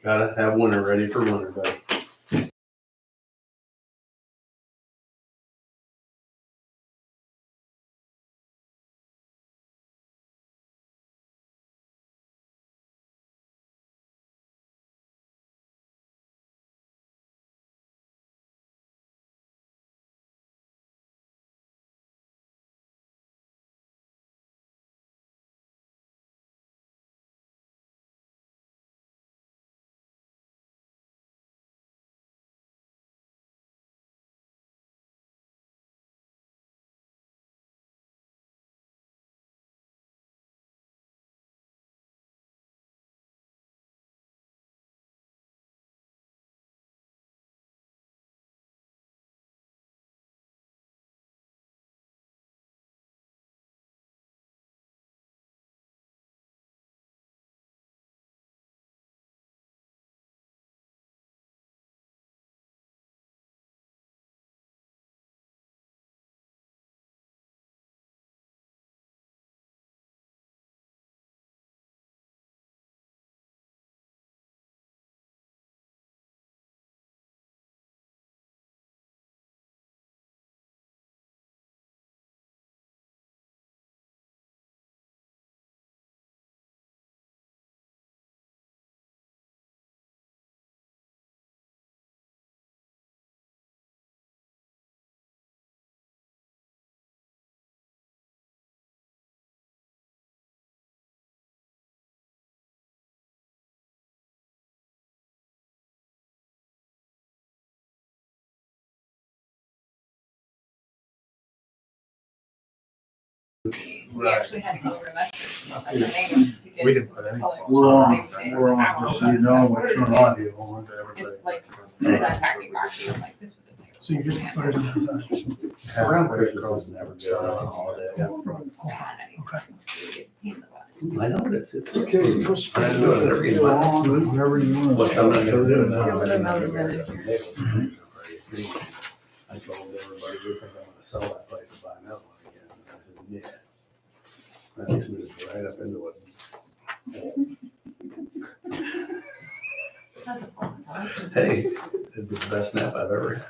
Gotta have winter ready for winter, buddy. We actually had to go over measures about the name to get We didn't put any. colors. We're on, just so you know, we're turning audio on. It, like, that packing box, I'm like, this was a thing. So you just put it on the side. Around Christmas is never good on a holiday. Okay. It's a pain in the butt. I know it. It's Okay, trust. I know it every Go on, whatever you want. What I'm not gonna do now. Give it another minute here. I told everybody, we think I'm gonna sell that place and buy another one again. And I said, yeah. I just moved right up into it. That's a pleasant thought. Hey, it's the best nap I've ever had.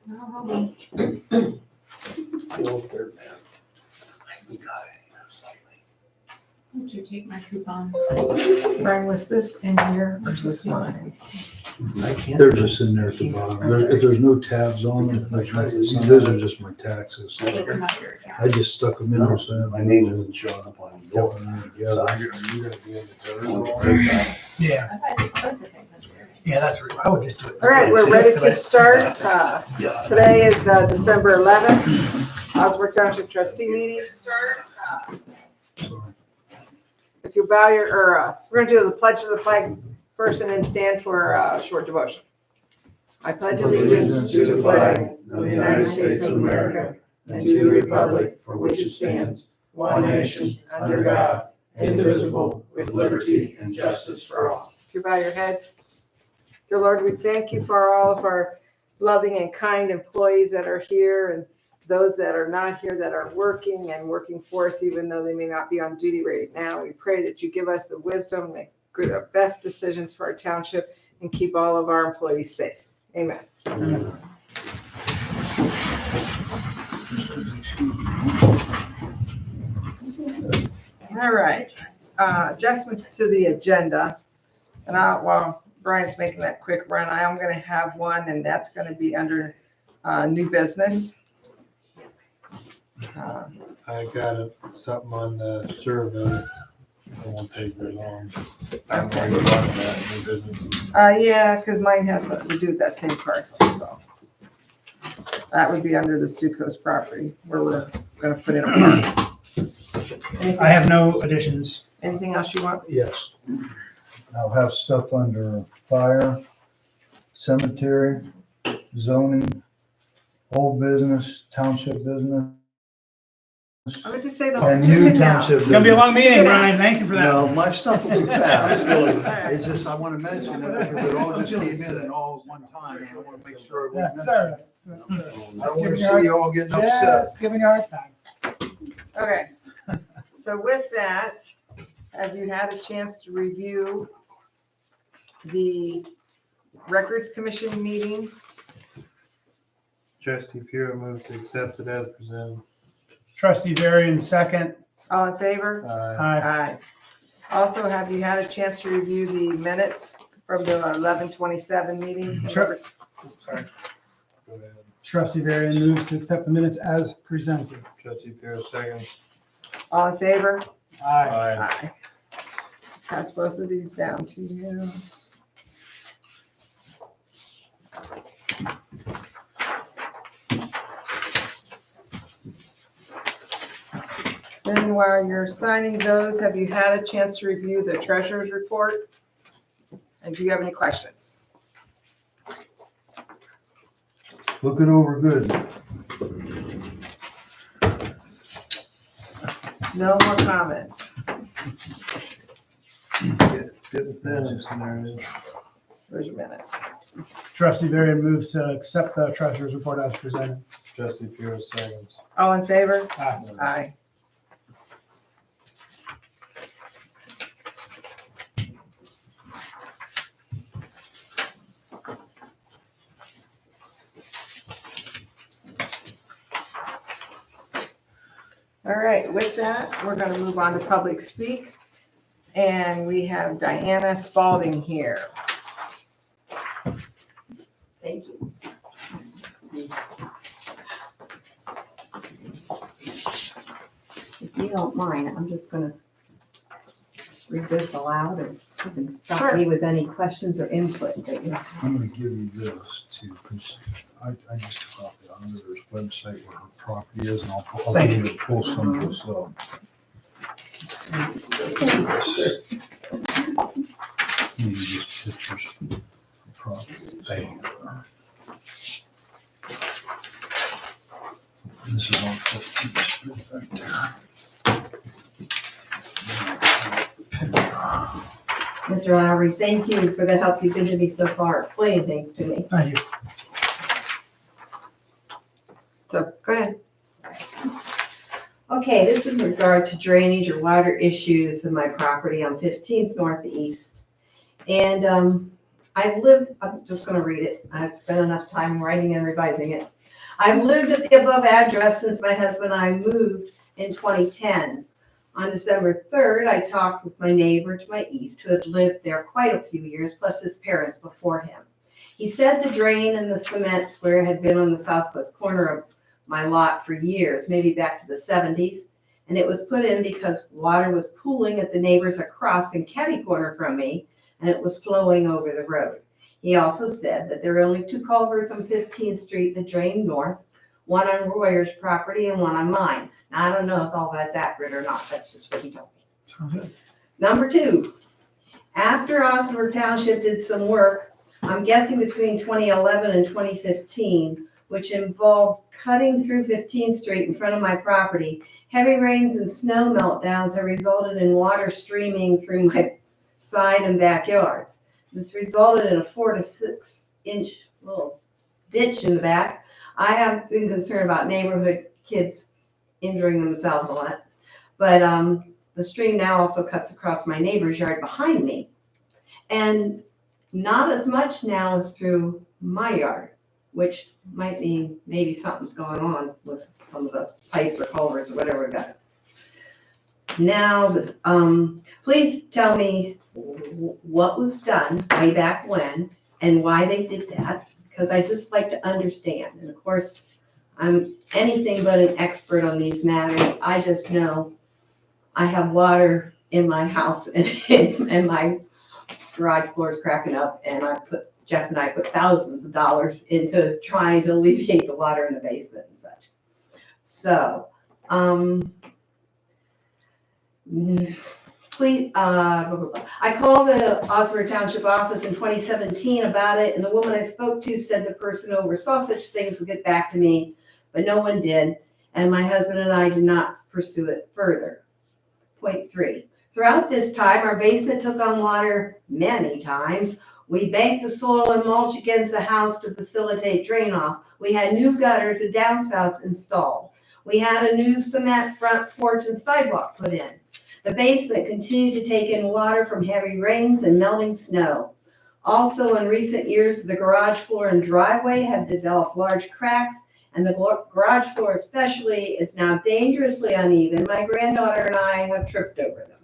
No, Go up there, man. I got it, slightly. Would you take my coupons? Brian, was this in here or is this mine? I can't. They're just in there at the bottom. If there's no tabs on them, see, those are just my taxes. Take them out of your I account. just stuck them in there, so. My name isn't showing up on the Got door. them So together. are you gonna be in the dirt? Yeah, I've had to close the thing this year. yeah, that's, I would just do it. All right, we're ready to start. Yes. Today is December 11th, Osnaburg Township Trustee meeting. Sorry. If you bow your, we're gonna do the pledge of the flag first and then stand for a short devotion. I pledge allegiance To the flag of the United States of America and to the republic for which it stands, one nation, under God, indivisible, with liberty and justice for all. If you bow your heads. Dear Lord, we thank you for all of our loving and kind employees that are here and those that are not here that are working and working for us, even though they may not be on duty right now. We pray that you give us the wisdom, make the best decisions for our township and keep all of our employees safe. Amen. All right, adjustments to the agenda. And while Brian's making that quick run, I am going to have one, and that's going to be under new business. I got something on the survey. It won't take very long. I'm going to run that new business. Yeah, because mine has something to do with that same parcel, so. That would be under the Succo's property, where we're going to put in a park. I have no additions. Anything else you want? Yes. I'll have stuff under fire, cemetery, zoning, old business, township business, I would just say the. and just new sit down. township. It's gonna be a long meeting, Sit down. Brian. Thank you for that. No, my stuff will be fast. It's just, I want to mention it because it all just came in at all at one time. I want to make sure. we Yeah, mention sorry. it. I don't want to see you all getting upset. Yes, giving you a hard time. Okay, so with that, have you had a chance to review the Records Commission meeting. Trustee Pure moves to accept it as presented. Trustee Varian, second. All in favor? Aye. Aye. Aye. Also, have you had a chance to review the minutes from the 11/27 meeting? Sure. Sorry. Go ahead. Trustee Varian moves to accept the minutes as presented. Trustee Pure seconds. All in favor? Aye. Aye. Pass both of these down to you. Then while you're signing those, have you had a chance to review the treasurer's report? And do you have any questions? Looking over good. No more comments. Getting finished in there. Where's your minutes? Trustee Varian moves to accept the treasurer's report as presented. Trustee Pure seconds. All in favor? Aye. Aye. All right, with that, we're going to move on to public speaks. And we have Diana Spalding here. Thank you. If you don't mind, I'm just gonna read this aloud and you can stop me with any questions or input that you have. I'm gonna give you this too, because I just took off the auditor's website where her property is, and I'll be able to pull some of this up. Maybe just pictures of property. There you go. This is on 15th Street right there. Mr. Lowry, thank you for the help you've been to me so far, explaining things to me. Thank you. So, go ahead. Okay, this is in regard to drainage or water issues in my property on 15th Northeast. And I'm just gonna read it. I've spent enough time writing and revising it. I've lived at the above address since my husband and I moved in 2010. On December 3rd, I talked with my neighbor to my east who had lived there quite a few years, plus his parents before him. He said the drain and the cement square had been on the southwest corner of my lot for years, maybe back to the 70s, and it was put in because water was pooling at the neighbors across and catty corner from me, and it was flowing over the road. He also said that there are only two culverts on 15th Street that drain north, one on Royer's property and one on mine. Now, I don't know if all that's accurate or not. That's just what he told me. Sounds good. Number two, after Osnaburg Township did some work, I'm guessing between 2011 and 2015, which involved cutting through 15th Street in front of my property, heavy rains and snow meltdowns have resulted in water streaming through my side and backyards. This resulted in a 4 to 6 inch little ditch in the back. I have been concerned about neighborhood kids injuring themselves a lot, but the stream now also cuts across my neighbor's yard behind me, and not as much now as through my yard, which might mean maybe something's going on with some of the pipes or culverts or whatever we got. Now, please tell me what was done way back when and why they did that, because I just like to understand. And of course, I'm anything but an expert on these matters. I just know I have water in my house and my garage floor is cracking up, and Jeff and I put thousands of dollars into trying to alleviate the water in the basement and such. So, please, I called the Osnaburg Township office in 2017 about it, and the woman I spoke to said the person who oversaw such things would get back to me, but no one did, and my husband and I did not pursue it further. Point 3. Throughout this time, our basement took on water many times. We banked the soil and mulch against the house to facilitate drain off. We had new gutters and downspouts installed. We had a new cement front porch and sidewalk put in. The basement continued to take in water from heavy rains and melting snow. Also, in recent years, the garage floor and driveway have developed large cracks, and the garage floor especially is now dangerously uneven. My granddaughter and I have tripped over them.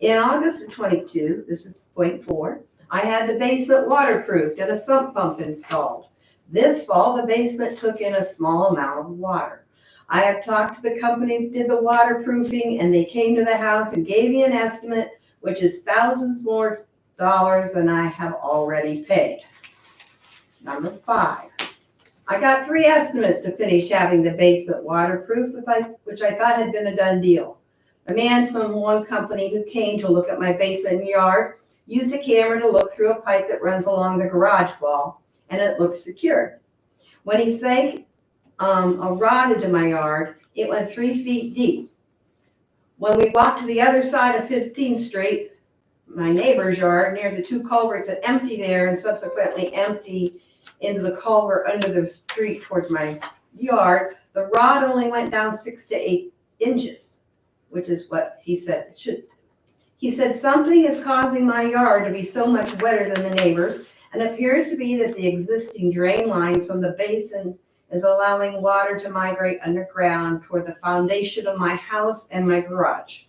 In August of 22, this is point 4, I had the basement waterproofed and a sump pump installed. This fall, the basement took in a small amount of water. I have talked to the company that did the waterproofing, and they came to the house and gave me an estimate, which is thousands more dollars than I have already paid. Number 5, I got 3 estimates to finish having the basement waterproof, which I thought had been a done deal. A man from one company who came to look at my basement and yard used a camera to look through a pipe that runs along the garage wall, and it looked secure. When he sank a rod into my yard, it went 3 feet deep. When we walked to the other side of 15th Street, my neighbor's yard, near the 2 culverts that empty there and subsequently empty into the culvert under the street towards my yard, the rod only went down 6 to 8 inches, which is what he said it should. He said something is causing my yard to be so much wetter than the neighbors, and it appears to be that the existing drain line from the basin is allowing water to migrate underground toward the foundation of my house and my garage.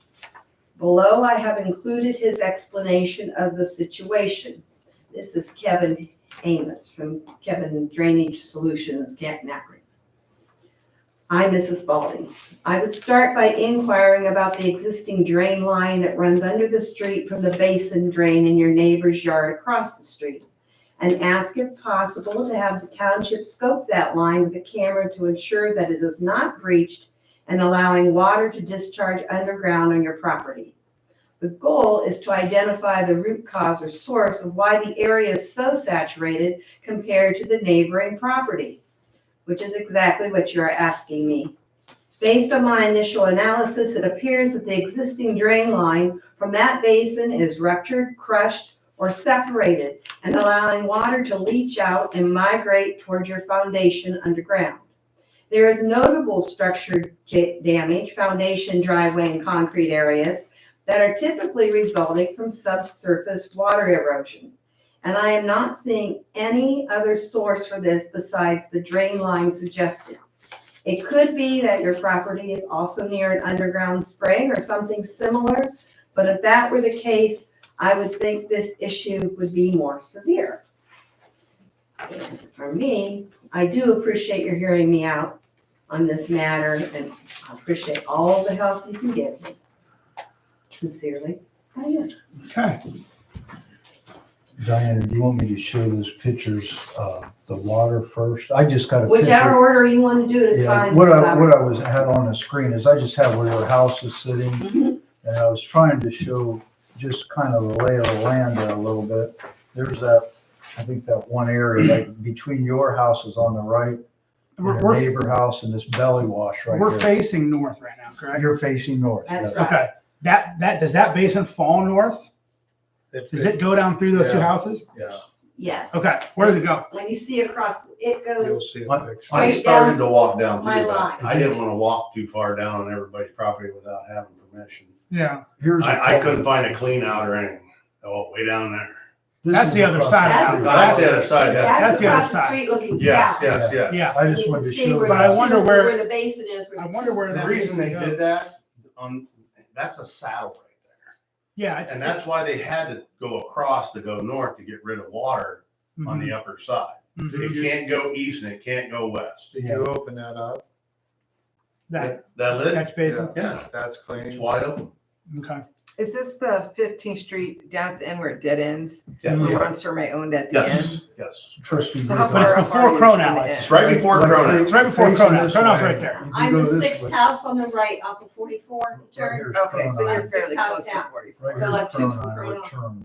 Below, I have included his explanation of the situation. This is Kevin Amos from Kevin Drainage Solutions, Canton. I'm Mrs. Spalding. I would start by inquiring about the existing drain line that runs under the street from the basin drain in your neighbor's yard across the street, and ask if possible to have the township scope that line with a camera to ensure that it is not breached and allowing water to discharge underground on your property. The goal is to identify the root cause or source of why the area is so saturated compared to the neighboring property, which is exactly what you're asking me. Based on my initial analysis, it appears that the existing drain line from that basin is ruptured, crushed, or separated, and allowing water to leach out and migrate towards your foundation underground. There is notable structure damage, foundation, driveway, and concrete areas that are typically resulting from subsurface water erosion. And I am not seeing any other source for this besides the drain line suggested. It could be that your property is also near an underground spring or something similar, but if that were the case, I would think this issue would be more severe. And for me, I do appreciate your hearing me out on this matter, and I appreciate all the help you can give me. Sincerely, Diane. Okay. Diana, do you want me to show those pictures of the water first? I just got a Whichever picture. order you want to do it is Yeah, fine. what I had on the screen is I just have where your house is sitting, and I was trying to show just kind of the lay of the land there a little bit. There's that, I think that one area, like between your houses on the right, and your We're, neighbor house and this belly wash right we're there. facing north right now, correct? You're facing north. That's yeah. right. Okay. That, does that basin fall north? Does it go down through those 2 houses? Yeah, Yes. Okay. Where does it go? When you see across, it you'll goes, see a What? picture. I Right started down to walk down my through line. that. I didn't want to walk too far down on everybody's property without having permission. Yeah. Here's a I couldn't find a clean out or anything. Oh, way down there. This That's is the other across side of That's the street. house. That's the other side. That's that's the other across the side. street looking Yes, south. yes, yes. Yeah. I You just can wanted to see show where But I that. wonder where- the basin is. I wonder where The that reason they basin did goes. that, that's a saddle right Yeah. there. And that's why they had to go across to go north to get rid of water on the upper side. Mhm. It can't go east and it can't go west. Did you open that up? That That lid, catch basin. yeah, That's it's clean. wide open. Okay. Is this the 15th Street down at the end where it dead ends? Yes, Where Ron Surmay owned at the yes, end? yes. Trustee. So how But it's far before are you Crown from the Alley. end? It's right before Cronin. It's right before Facing Crown. this Crown's way. right there. If you I'm go the this sixth way, house on the right off of 44, right Jerry. here's Okay, so Cronin. you're fairly Six close to house 44. Right so like here's 2 from Cronin, where it Cronin.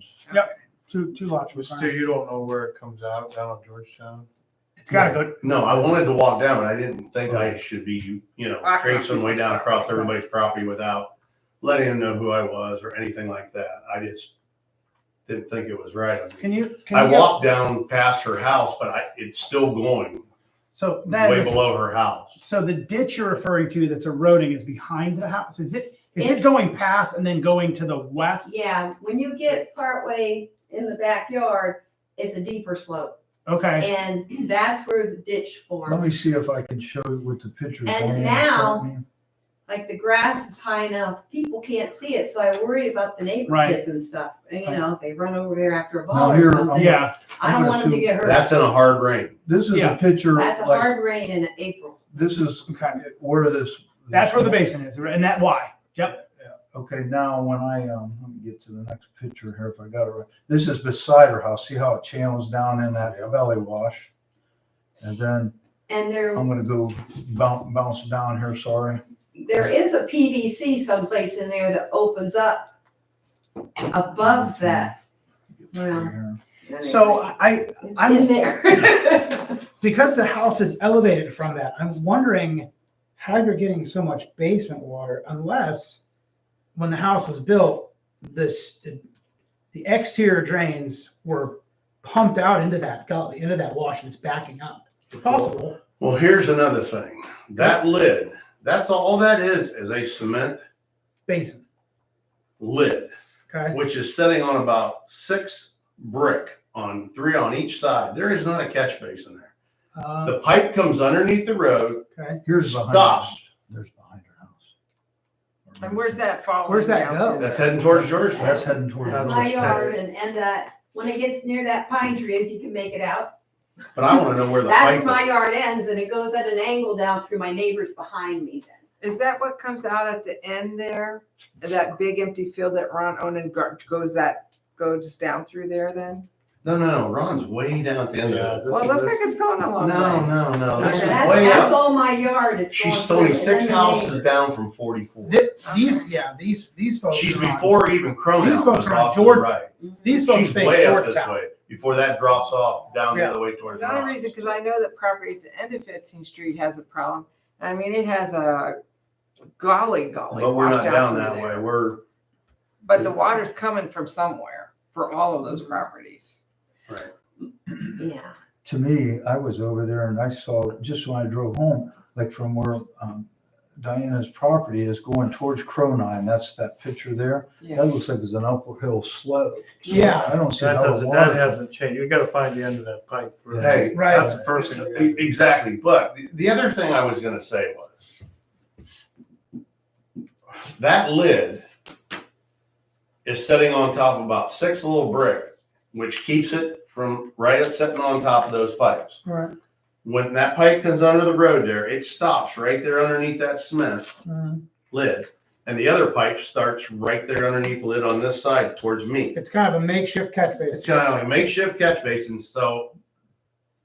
turns. Two lots. But still, you don't know where it comes out down on Georgetown? It's gotta go. No, I wanted to walk down, but I didn't think I should be, traipsing way down across everybody's property without letting them know who I was or anything like that. I just didn't think it was right. I mean, I walked down past her house, but it's still going So that way is, below her house. so the ditch you're referring to that's eroding is behind the house. Is it It's- going past and then going to the west? Yeah, when you get partway in the backyard, it's a deeper slope. Okay, And that's where the ditch Let formed. me see if I can show you with the pictures. And Diane now- sent me. Like the grass is high enough, people can't see it, so I worried about the neighbor Right. kids and stuff. And, you know, if they run over there after a Now ball or here, something, yeah, I don't I'm want them to gonna get hurt. That's in a hard rain. This is Yeah. a picture, That's a like, hard rain in April. this is okay. where this. That's where the basin is, and that Y. Yep. Okay, now when I, let me get to the next picture here if I got it right. This is beside her house. See how it channels down in that belly wash? And then And I'm gonna go bounce down here, sorry. there is a PVC someplace in there that opens up above that. Well, So I'm in there. because the house is elevated from that, I'm wondering how you're getting so much basement water unless when the house was built, the exterior drains were pumped out into that gully, into that wash, and it's backing up. Possible. Well, here's another thing. That lid, that's all that is a cement Basin. lid, Okay. which is sitting on about 6 brick on 3 on each side. There is not a catch basin there. The pipe comes underneath the road, Okay. Here's behind. stops. There's behind her house. And where's that falling? Where's that down go? to? That's heading towards George. That's heading towards. That's My what's yard and when it gets near that pine tree, if you can make it out, But I want to know where the that's pipe where my is. yard ends and it goes at an angle down through my neighbors behind me then. Is that what comes out at the end there? That big empty field that Ron owned and goes down through there then? No. Ron's way down at the end of it. Well, it looks like it's going a long way. No. This is That's, way that's up. all my yard. It's going She's through only it. 6 And then the houses neighbors. down from 44. These folks. She's are on- before even Cronin These folks was are on off to the George- right. These folks She's face way up this Georgetown. way before that drops off down the Yeah. other way towards The only Ron's. reason, because I know that property at the end of 15th Street has a problem. I mean, it has a golly But we're wash not down down through that there. way. We're But the water's coming from somewhere for all of those properties. right. Yeah. To me, I was over there and I saw, just when I drove home, like from where Diana's property is going towards Cronin, that's that picture there. Yeah. That looks like it's an uphill slope. So Yeah. I don't see That how the doesn't, water. that hasn't changed. You gotta find the end of that pipe. for that. Hey, Right. That's the first thing. we gotta do. Exactly. But the other thing I was going to say was that lid is sitting on top of about 6 little brick, which keeps it from right up sitting on top of those pipes. Right. When that pipe comes under the road there, it stops right there underneath that cement Mhm. lid. And the other pipe starts right there underneath the lid on this side towards me. It's kind of a makeshift catch It's basin. kind of like a makeshift catch basin. So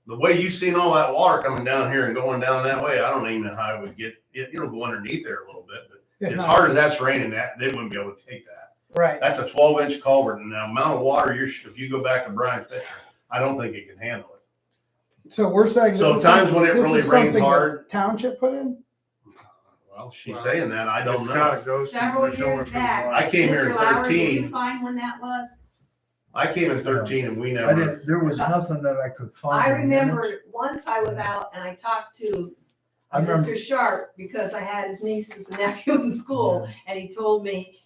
the way you've seen all that water coming down here and going down that way, I don't even know how it would get, it'll go underneath there a little bit, but It's as not- hard as that's raining, they wouldn't be able to take that. Right. That's a 12-inch culvert, and the amount of water if you go back to Brian's picture, I don't think it can handle it. So we're saying this So is times when it this really is rains something the hard- Township put in? Well, she's saying that, I don't It's know. gotta go. Several there's nowhere years for the back. water. I came here in Mr. Lauer, did 13. you find when that was? I came in 13 and we I never, didn't, there was nothing that I could find. I in minutes. remember once I was out and I talked to I remember- Mr. Sharp because I had his nieces and nephew in school, and he told me,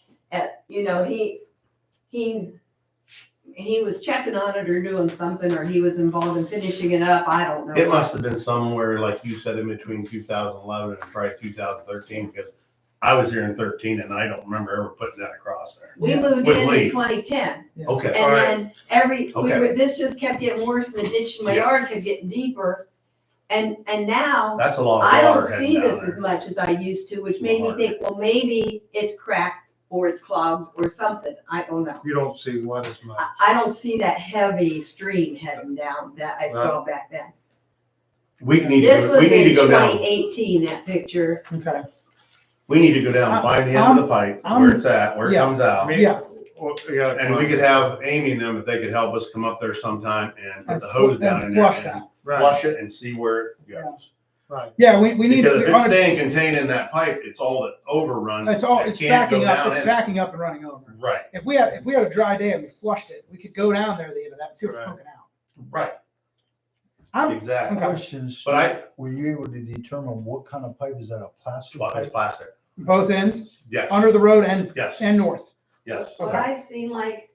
he was checking on it or doing something, or he was involved in finishing it up. I don't know. it must have been somewhere, like you said, in between 2011 and probably 2013, because I was here in 13 and I don't remember ever putting that across there. We moved With in Lee. 2010, Okay, and then Okay. this just kept getting worse, and the ditch in my Yeah. yard kept getting deeper. And now, that's a lot of I water don't heading see down this there. as much as I used to, which made me Water. think, well, maybe it's cracked or it's clogged or something. I don't know. You don't see what as much. I don't see that heavy stream heading down that I saw back then. We need This to, was we need to in go down, 2018, that picture. Okay. we need to go down and find the end of the pipe, where it's at, where it yeah. comes out. Yeah. Well, you gotta And we find- could have Amy and them, if they could help us come up there sometime and put And the hose down in there flush and that. Right, flush it and see where it goes. right. Yeah, we need Because if to. it's staying contained in that pipe, it's all that overrun. It's all, that it's can't go backing up, down it's in it. backing up and running over. Right, If we had a dry day and we flushed it, we could go down there at the end of that and see what's Right. poking out. right, I'm, exactly. Okay. Questions. But Were you able to determine what kind of pipe? Is that a plastic It's pipe? plastic. both ends, Yes, under the road and yes, north. yes. But Okay. I seen like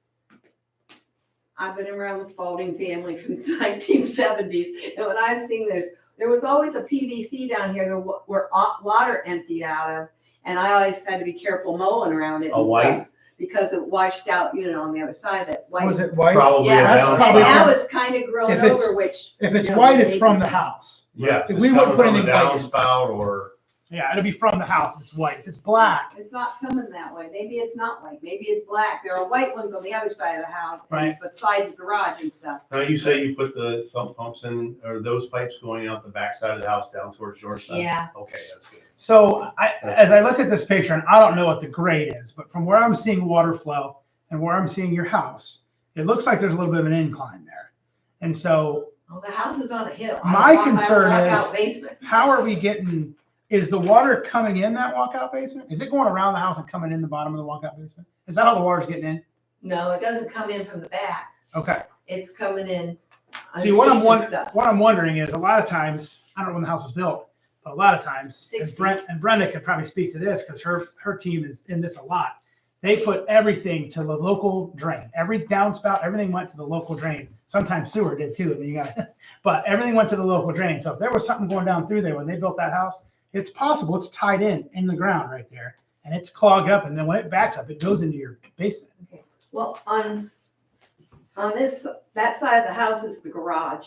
I've been around the Spalding family from the 1970s, and when I've seen this, there was always a PVC down here where water emptied out of, and I always had to be careful mowing around it A and white? stuff, because it washed out, on the other side, that white. Was it white? Probably a Yeah, That's and probably downspout. now from- it's kind of grown If it's- over, which. If it's white, it's from the house. Yes, If it's we wouldn't coming put from a anything white in. downspout or, Yeah, it'll be from the house if it's white. If it's black, It's not coming that way. Maybe it's not white. Maybe it's black. There are white ones on the other side of the house and Right. beside the garage and stuff. now you say you put the sump pumps in, or those pipes going out the back side of the house down towards your side? Yeah. Okay, that's good. so as I look at this picture, and I don't know what the grade is, but from where I'm seeing water flow and where I'm seeing your house, it looks like there's a little bit of an incline there. And so Well, the house is on a hill. My concern is- Walkout basement. how are we getting, is the water coming in that walkout basement? Is it going around the house and coming in the bottom of the walkout basement? Is that how the water's getting in? No, it doesn't come in from the back. Okay. It's coming in. See, what I'm underneath and stuff. wondering is a lot of times, I don't know when the house was built, but a lot of times, and 60. Brenda could probably speak to this because her team is in this a lot. They put everything to the local drain. Every downspout, everything went to the local drain. Sometimes sewer did too. I mean, but everything went to the local drain. So if there was something going down through there when they built that house, it's possible it's tied in the ground right there, and it's clogged up. And then when it backs up, it goes into your basement. Well, on that side of the house is the garage.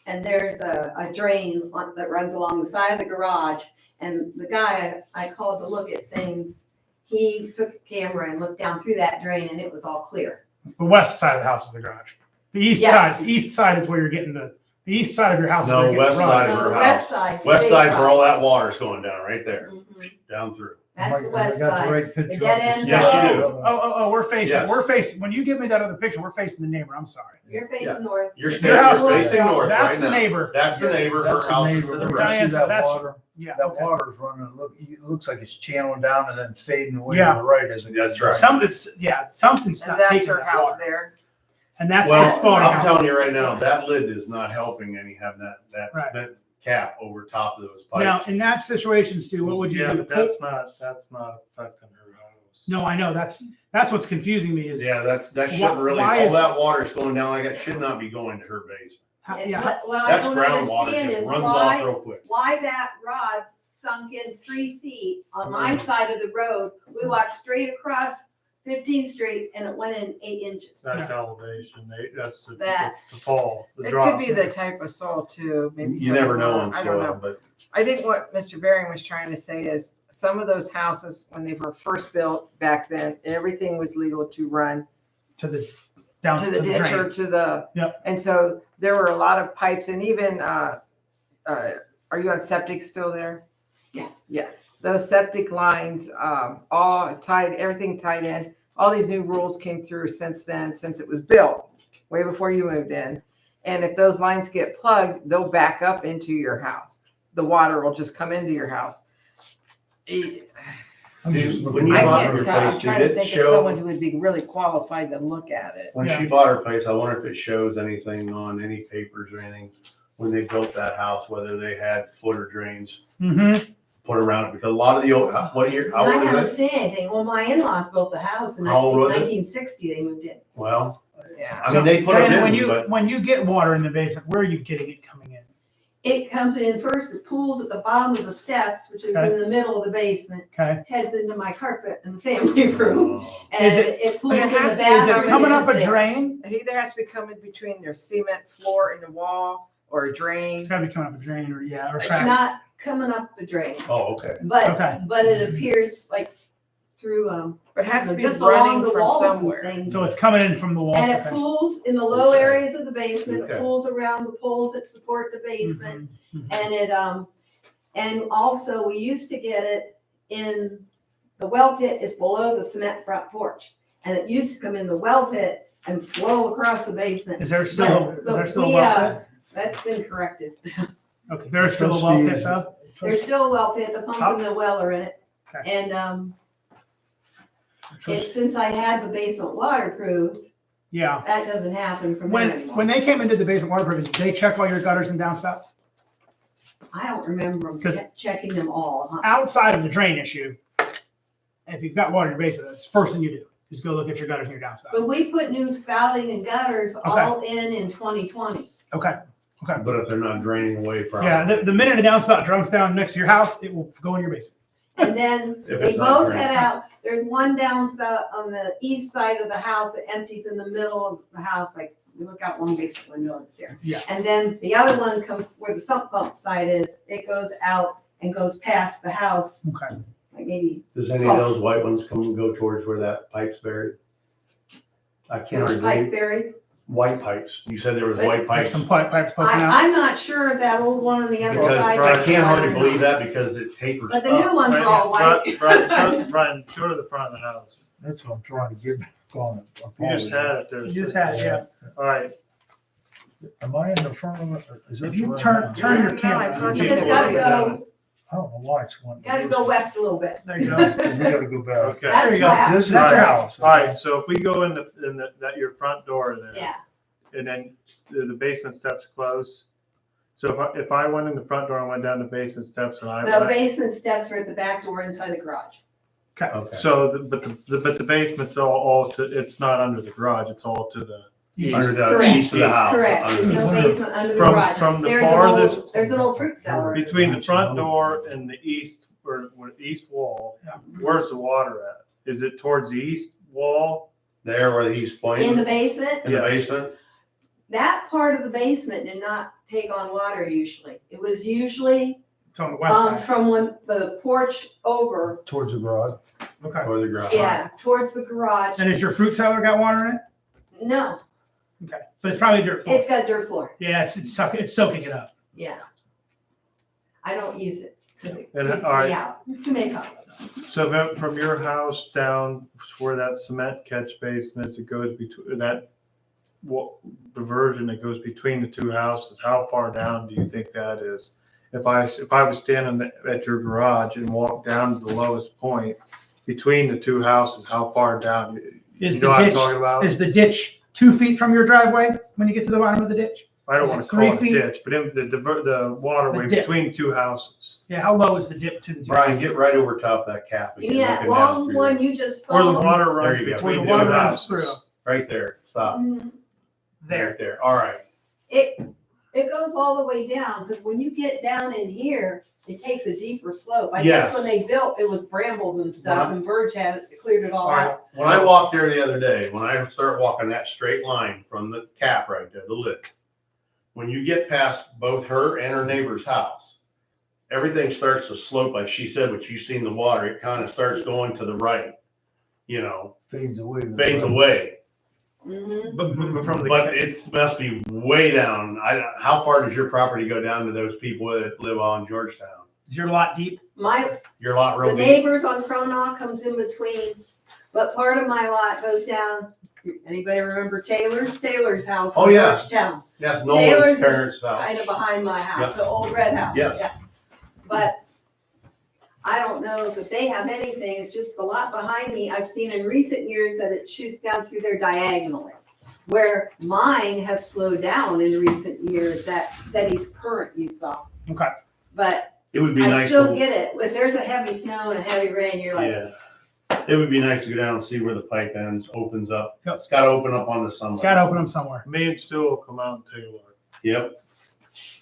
And there's a drain that runs along the side of the garage. And the guy I called to look at things, he took a camera and looked down through that drain and it was all clear. The west side of the house is the garage. The east Yes. side, the east side is where you're getting the east side of your house. is No, where you're getting west the side. run. of No, her the west side. west side's where all that water's going down, right there, Mhm. down through. That's the I west got the side. right picture. The dead up. end. Yes, you do. We're facing, Yes. when you give me that other picture, we're facing the neighbor. I'm sorry. You're facing Yeah. north. Your Your space house is is- facing north That's right the now. neighbor. That's the neighbor, That's her the house is neighbor. to the Where you right. Diane, see that that's- water, Yeah. that okay. water's running, it looks like it's channeling down and then fading away Yeah. to the right as it That's goes right. down. Something's And not that's taking her that house water. there. And that's Well, the photo I'm house. telling you right now, that lid is not helping any, having that Right. vent cap over top of those Now, pipes. in that situation, Stu, what would you Yeah, do? but that's not affecting her house. No, I know, that's what's confusing me is, Yeah, that Why- shouldn't really, why all is- that water's going down like that should not be going to her basement. yeah, What I That's don't groundwater, understand just is runs why off real quick. that rod sunk in 3 feet on Mm. my side of the road. We walked straight across 15th Street and it went in 8 inches. That's elevation, that's That- the fall, the It drop. could be the type of soil too, maybe. You never know on I don't know. soil, but I think what Mr. Bering was trying to say is some of those houses, when they were first built back then, everything was legal to run to the, down to the ditch or drain. to the. Yep. And so there were a lot of pipes and even, are you on septic still there? Yeah. Yeah. Those septic lines, all tied, everything tied in. All these new rules came through since then, since it was built, way before you moved in. And if those lines get plugged, they'll back up into your house. The water will just come into your house. I'm just When looking you I bought at her can't tell. I'm place, trying did to it think of show- someone who would be really qualified to look at it. when Yeah. she bought her place, I wonder if it shows anything on any papers or anything when they built that house, whether they had footer drains Mm-hmm. put around it, because a lot of the old, what year, how And I old haven't is it? seen anything. Well, my in-laws built the house in How old was it? 1960, they moved in. Well, Yeah. I mean, they put it when in, you, but when you get water in the basement, where are you getting it coming in? It comes in first, it pools at the bottom of the steps, which is Okay. in the middle of the basement, Okay. heads into my carpet in the family room. And Is it pools But it in the has to be- Is bathroom. it coming and up a it's there. drain? It either has to be coming between your cement floor and the wall or a drain. It's gotta be coming up a drain or, yeah, or It's crack. not coming up the drain, oh, okay. Okay. but it appears like through, But it has to be just along running the from walls and somewhere. things. So it's coming in from the wall. And it okay. pools in the low Okay. areas of the basement, Okay. it pools around the poles that support the basement. Mhm. And it, and also we used to get it in the well pit, it's below the cement front porch. And it used to come in the well pit and flow across the basement. Is there still, is there still a well pit? That's been corrected. Okay, there's still a well pit though? There's still a well pit, the pump and the well are in it. Okay. And, since I had the basement waterproof, Yeah. that doesn't happen from there When anymore. they came into the basement waterproofing, did they check all your gutters and downspouts? I don't remember 'Cause- checking them all. Huh? Outside of the drain issue, if you've got water in your basement, that's the first thing you do. Just go look at your gutters and your But downspouts. we put new spouting and gutters all in 2020. Okay. But if they're not draining away properly. Yeah, the minute a downspout drums down next to your house, it will go in your basement. And then If they it's not both drained. head out. There's one downspout on the east side of the house that empties in the middle of the house, like you look out one basement window, it's there. Yeah. And then the other one comes where the sump pump side is. It goes out and goes past the house, Okay. like maybe Does any of those white ones come and go towards where that pipe's buried? I can't which hardly pipe buried. white pipes. You said there was But- white There's pipes. some pipes poking out. I'm not sure if that old one on the other Because side. I can't hardly believe that because it tapers But the new up. ones are all white. Brian, go to the front of the house. That's what I'm trying to get back on it. You just had it there. You just had it, yeah. All right, Am I in the front of it? Is it If you right turn now? your No, I camera. thought You you just did. gotta go, I don't know why it's one. gotta go west a little bit. There you go. We gotta go back. okay. That's There you go. the house. This is That's your your house. All right, so if we go in that your front door there. Yeah, And then the basement steps close. So if I went in the front door and went down the basement steps and the basement steps are at the back door inside the garage. Okay. so, but the basement's all to, it's not under the garage, it's all to the east. Under the Correct. east of the house. Correct, under there's the- no basement under the From- garage. from the There's an farthest- old, there's an old fruit cellar. Between the front door and the east, or east wall, Yeah. where's the water at? Is it towards the east wall? There where he's In the pointing, basement, in the Yes. basement? that part of the basement did not take on water usually. It was usually, It's on the west side. from when the porch over, Towards the garage. Okay. Or the garage? yeah, towards the garage. And is your fruit cellar got water in it? No, Okay. But it's probably dirt floor. it's got dirt floor, Yeah, it's soaking it up. yeah. I don't use it, because it And, creeps all right. me out to make hot dogs. So from your house down where that cement catch basin is, it goes between that, diversion that goes between the two houses, how far down do you think that is? If I was standing at your garage and walked down to the lowest point between the two houses, how far down? Is You the know what I'm ditch, talking about? is the ditch 2 feet from your driveway when you get to the bottom of the ditch? I don't is want it to call it 3 feet? ditch, but in the waterway The dip. between two houses. Yeah, how low is the dip to the two Brian, houses? get right over top of that cap. and Yeah, looking down long through one there. you just Where the saw. water There runs you go. between Where the the two water runs houses. through. Right there, stop. Mhm. There. Right there, all right. It goes all the way down, because when you get down in here, it takes a deeper slope. I guess Yes. when they built, it was brambles and stuff, Wow. and Verge had cleared it all All right, out. when I walked there the other day, when I start walking that straight line from the cap right there, the lip, when you get past both her and her neighbor's house, everything starts to slope, like she said, what you seen the water, it kind of starts going to the right, Fades away. to the fades right. away. Mhm. But from the. But it must be way down. How far does your property go down to those people that live on Georgetown? Is your lot deep? Your lot The real deep? neighbors on Cronaw comes in between, but part of my lot goes down. Anybody remember Taylor's house Oh, in yeah. Georgetown? That's Taylor's Nolan's is parents' Kind house. of behind my house, Yeah. the old red house. Yes. Yeah. But I don't know that they have anything, it's just the lot behind me, I've seen in recent years that it shoots down through there diagonally. Where mine has slowed down in recent years, that steady current you saw. Okay. But It would be I nice still to, get it, if there's a heavy snow and a heavy rain, you're like, yeah. It would be nice to go down and see where the pipe ends, opens up. Yep. It's gotta open up onto It's somebody. got to open them somewhere. Me and Stu will come out and take a look. Yep,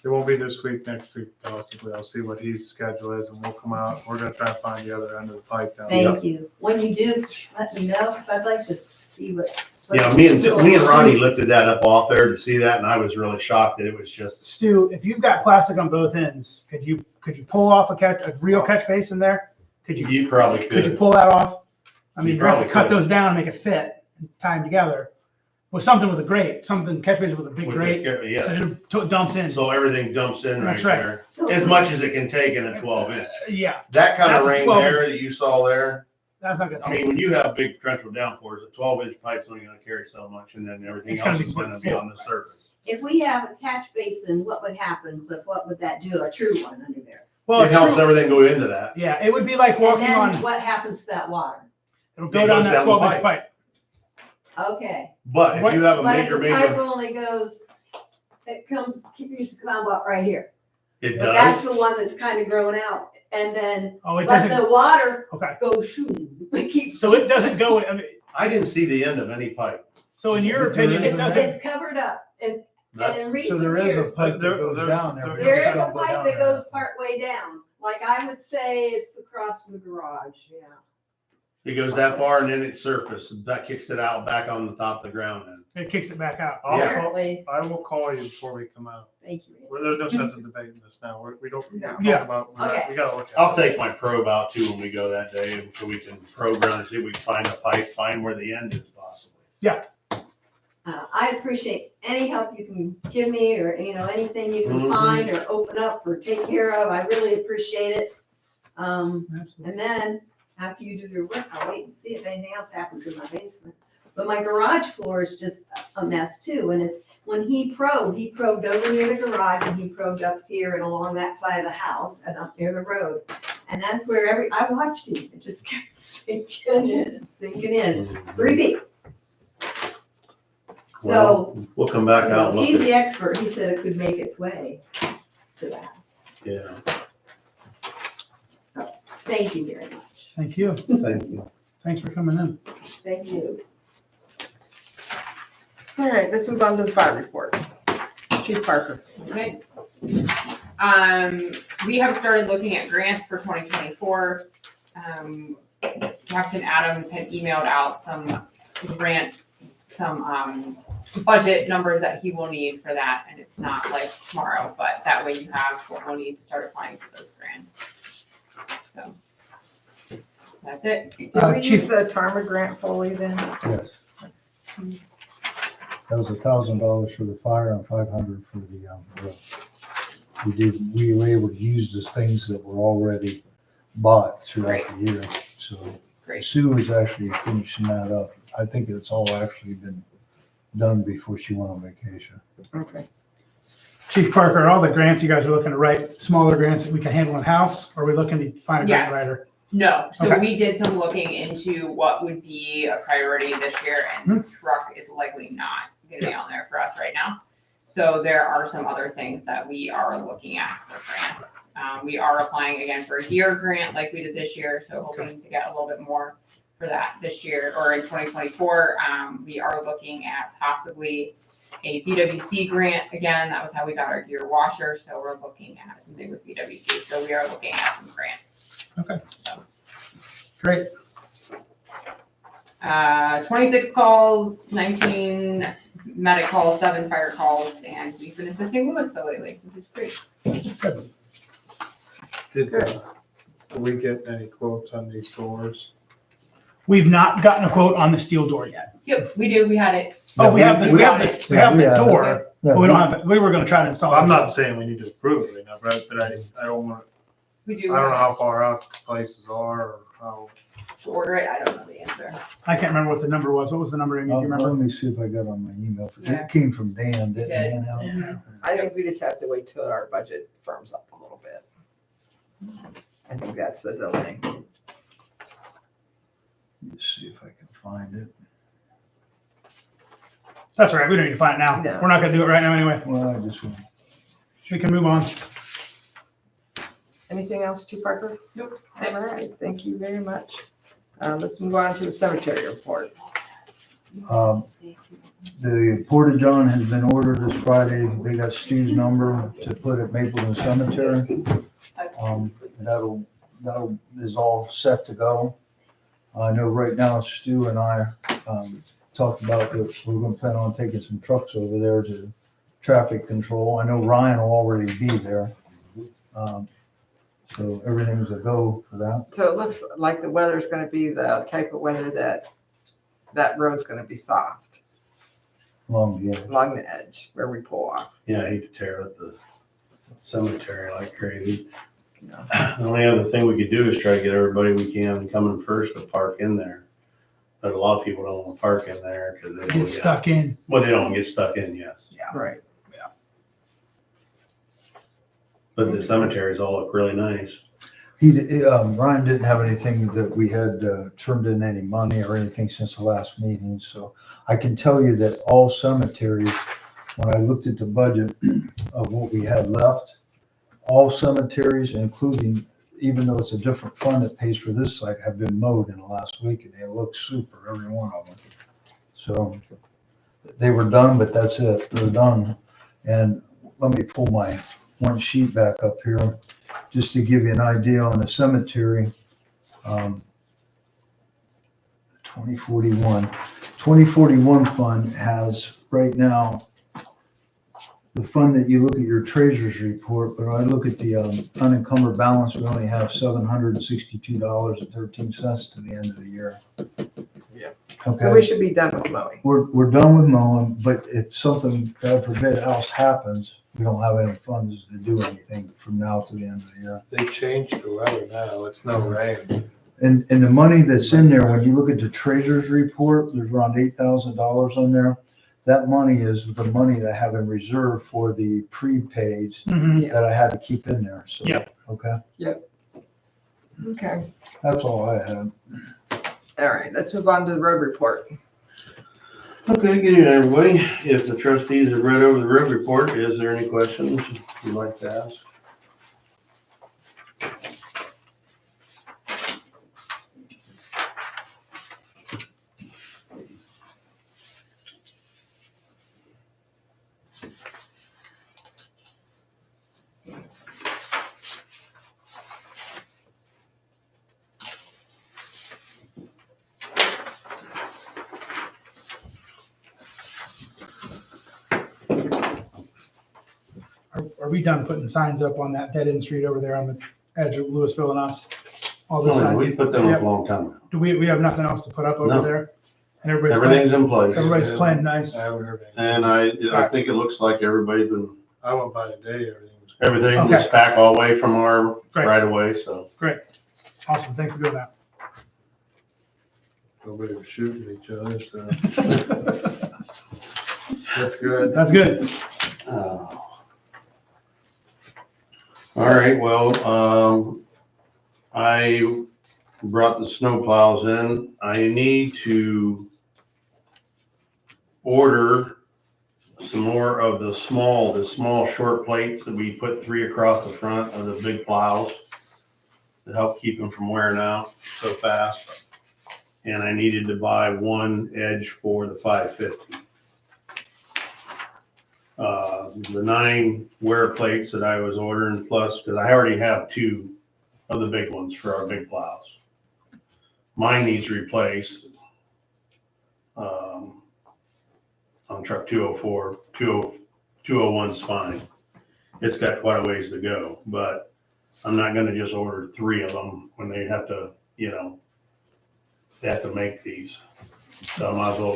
It won't be this week, next week possibly. I'll see what his schedule is and we'll come out. We're gonna try to find the other end of the pipe down there. thank you. When you do, let me know, because I'd like to see what. yeah, me and Ronnie lifted that up off there to see that, and I was really shocked that it was just, Stu, if you've got plastic on both ends, could you pull off a real catch basin there? Could you you probably Could you could. pull that off? I mean, You you have to probably cut could. those down and make it fit, and tie them together. With something with a grate, something catch basin with a big with grate, the- Yeah, so it dumps in. so everything dumps in right That's right. there, So- as much as it can take in a 12 inch. Yeah, That kind of That's a rain 12 there inch. that you saw there, that's not good. I mean, when you have big torrential downpours, a 12 inch pipe's only gonna carry so much, and then everything It's gonna else be is gonna be full. on the surface. If we have a catch basin, what would happen, Cliff? What would that do? A true one under there? Well, It helps true- everything go into that. yeah, it would be like And walking then on. what happens to that water? It'll It go down goes that down the 12-inch pipe. pipe. Okay, But if you have a but if major, the pipe major, only goes, it used to come out about right here. it But that's does. the one that's kind of grown out, and then, Oh, it but doesn't. the water Okay, goes shooting. It keeps. so it doesn't go. I mean, I didn't see the end of any pipe. So in your But there opinion, is it a- doesn't, It's covered up. And That's- in So recent there is years, a pipe that There- goes there- down there. but there it is a don't go pipe down that there. goes part way down. Like I would say it's across from the garage, yeah. It goes that far and then it surfaces. That kicks it out back on the top of the ground then. it kicks it back out. I'll Yeah. call- Apparently, I will call you before we come out. thank you. Well, there's no sense in debating this now. We don't, we No. talk Yeah. about, Okay. we gotta look at it. I'll take my probe out too when we go that day so we can probe around and see if we can find a pipe, find where the end is possibly. I appreciate any help you can give me or, anything you can Mhm. find or open up or take care of. I really appreciate it. Absolutely. And then after you do your work, I'll wait and see if anything else happens in my basement. But my garage floor is just a mess too. And it's, when he probed over near the garage and he probed up here and along that side of the house and up near the road. And that's where I watched him. It just kept sinking in. 3 feet. So, Well, we'll come back out and look he's at the expert. He said it could make its way to the house. Yeah, Thank you very much. Thank you. thank you. Thanks for coming in. Thank you. All right, let's move on to the fire report. Chief Parker. Okay. We have started looking at grants for 2024. Captain Adams had emailed out some budget numbers that he will need for that, and it's not like tomorrow, but that way you have what we'll need to start applying for those grants. So, that's it. Did Uh, we Chief- use the Tarma grant fully then? Yes. That was $1,000 for the fire and 500 for the road. We were able to use the things that were already bought throughout the year. So Great. Sue was actually finishing that up. I think it's all actually been done before she went on vacation. Okay. Chief Parker, are all the grants you guys are looking to write, smaller grants that we can handle in-house? Or are we looking to find a grant Yes. writer? No, so Okay. we did some looking into what would be a priority this year, and the truck is likely not gonna be on there for us right now. So there are some other things that we are looking at for grants. We are applying again for a gear grant like we did this year, so hoping to get a little bit more for that this year, or in 2024. We are looking at possibly a BWC grant. Again, that was how we got our gear washer, so we're looking at something with BWC. So we are looking at some grants. Okay. Great. 26 calls, 19 medic calls, 7 fire calls, and we've been assisting Louisville lately, which is great. Did we get any quotes on these doors? We've not gotten a quote on the steel door yet. Yep, we do, we had it. Oh, we have the Yeah, door, but we don't have it. We were gonna try to install it. I'm not saying we need to approve it right now, but I don't want, We I do. don't know how far out the places are or how. To order it, I don't know the answer. I can't remember what the number was. What was the number? Amy? Do you remember? Let me see if I got on my email. Yeah. It came from Dan, didn't It did. Dan? Allen? I think we just have to wait till our budget firms up a little bit. I think that's the delay. Let's see if I can find it. That's all right. We don't need to find it now. No. We're not gonna do it right now anyway. Well, I just want. We can move on. Anything else, Chief Parker? Nope. All right, thank you very much. Let's move on to the cemetery report. The Porta-John has been ordered this Friday. They got Stu's number to put at Mapleton Cemetery. That'll is all set to go. I know right now Stu and I talked about that we're gonna plan on taking some trucks over there to traffic control. I know Ryan will already be there. So everything's a go for that. So it looks like the weather's gonna be the type of weather that road's gonna be soft Along the edge. along the edge where we pull off. Yeah, I hate to tear up the cemetery like crazy. The only other thing we could do is try to get everybody we can coming first to park in there. But a lot of people don't want to park in there because they don't Get stuck in. Well, they don't get stuck in, yes. Right. But the cemeteries all look really nice. Ryan didn't have anything that we had turned in any money or anything since the last meeting. So I can tell you that all cemeteries, when I looked at the budget of what we had left, all cemeteries, including even though it's a different fund that pays for this site, have been mowed in the last week and they look super, every one of them. So they were done, but that's it, they're done. And let me pull my one sheet back up here, just to give you an idea on the cemetery. 2041 fund has right now, the fund that you look at your treasurer's report, but I look at the unencumbered balance, we only have $762.13 to the end of the year. Yeah. So we Okay, should be done with mowing. we're done with mowing, but if something, God forbid, else happens, we don't have any funds to do anything from now to the end of the year. They changed the weather now, it's no rain. And the money that's in there, when you look at the treasurer's report, there's around $8,000 on there. That money is the money that I have in reserve for the prepaids Mhm. that I had to keep in there, so. Yep. Okay, Okay, that's all I had. all right, let's move on to the road report. Okay, good evening, everybody. If the trustees have read over the road report, is there any questions you'd like to ask? Are we done putting signs up on that dead end street over there on the edge of Louisville and us? All those Oh, signs? we put them up Yep. a long time ago. Do we have nothing else to put up over No. there? And everybody's Everything's in place. playing nice. I haven't heard anything. And I think it looks like everybody's been, I went by today, everything was. everything Okay. was back all the way from our Great. right of way, so. Awesome. Thanks for doing that. Nobody was shooting each other, so that's good. That's good. All right, well, I brought the snow plows in. I need to order some more of the small short plates that we put 3 across the front of the big plows to help keep them from wearing out so fast. And I needed to buy 1 edge for the 550. The 9 wear plates that I was ordering plus, because I already have 2 of the big ones for our big plows. Mine needs replaced. On truck 204, 201's fine. It's got quite a ways to go, but I'm not gonna just order 3 of them when they have to, they have to make these. So I might as well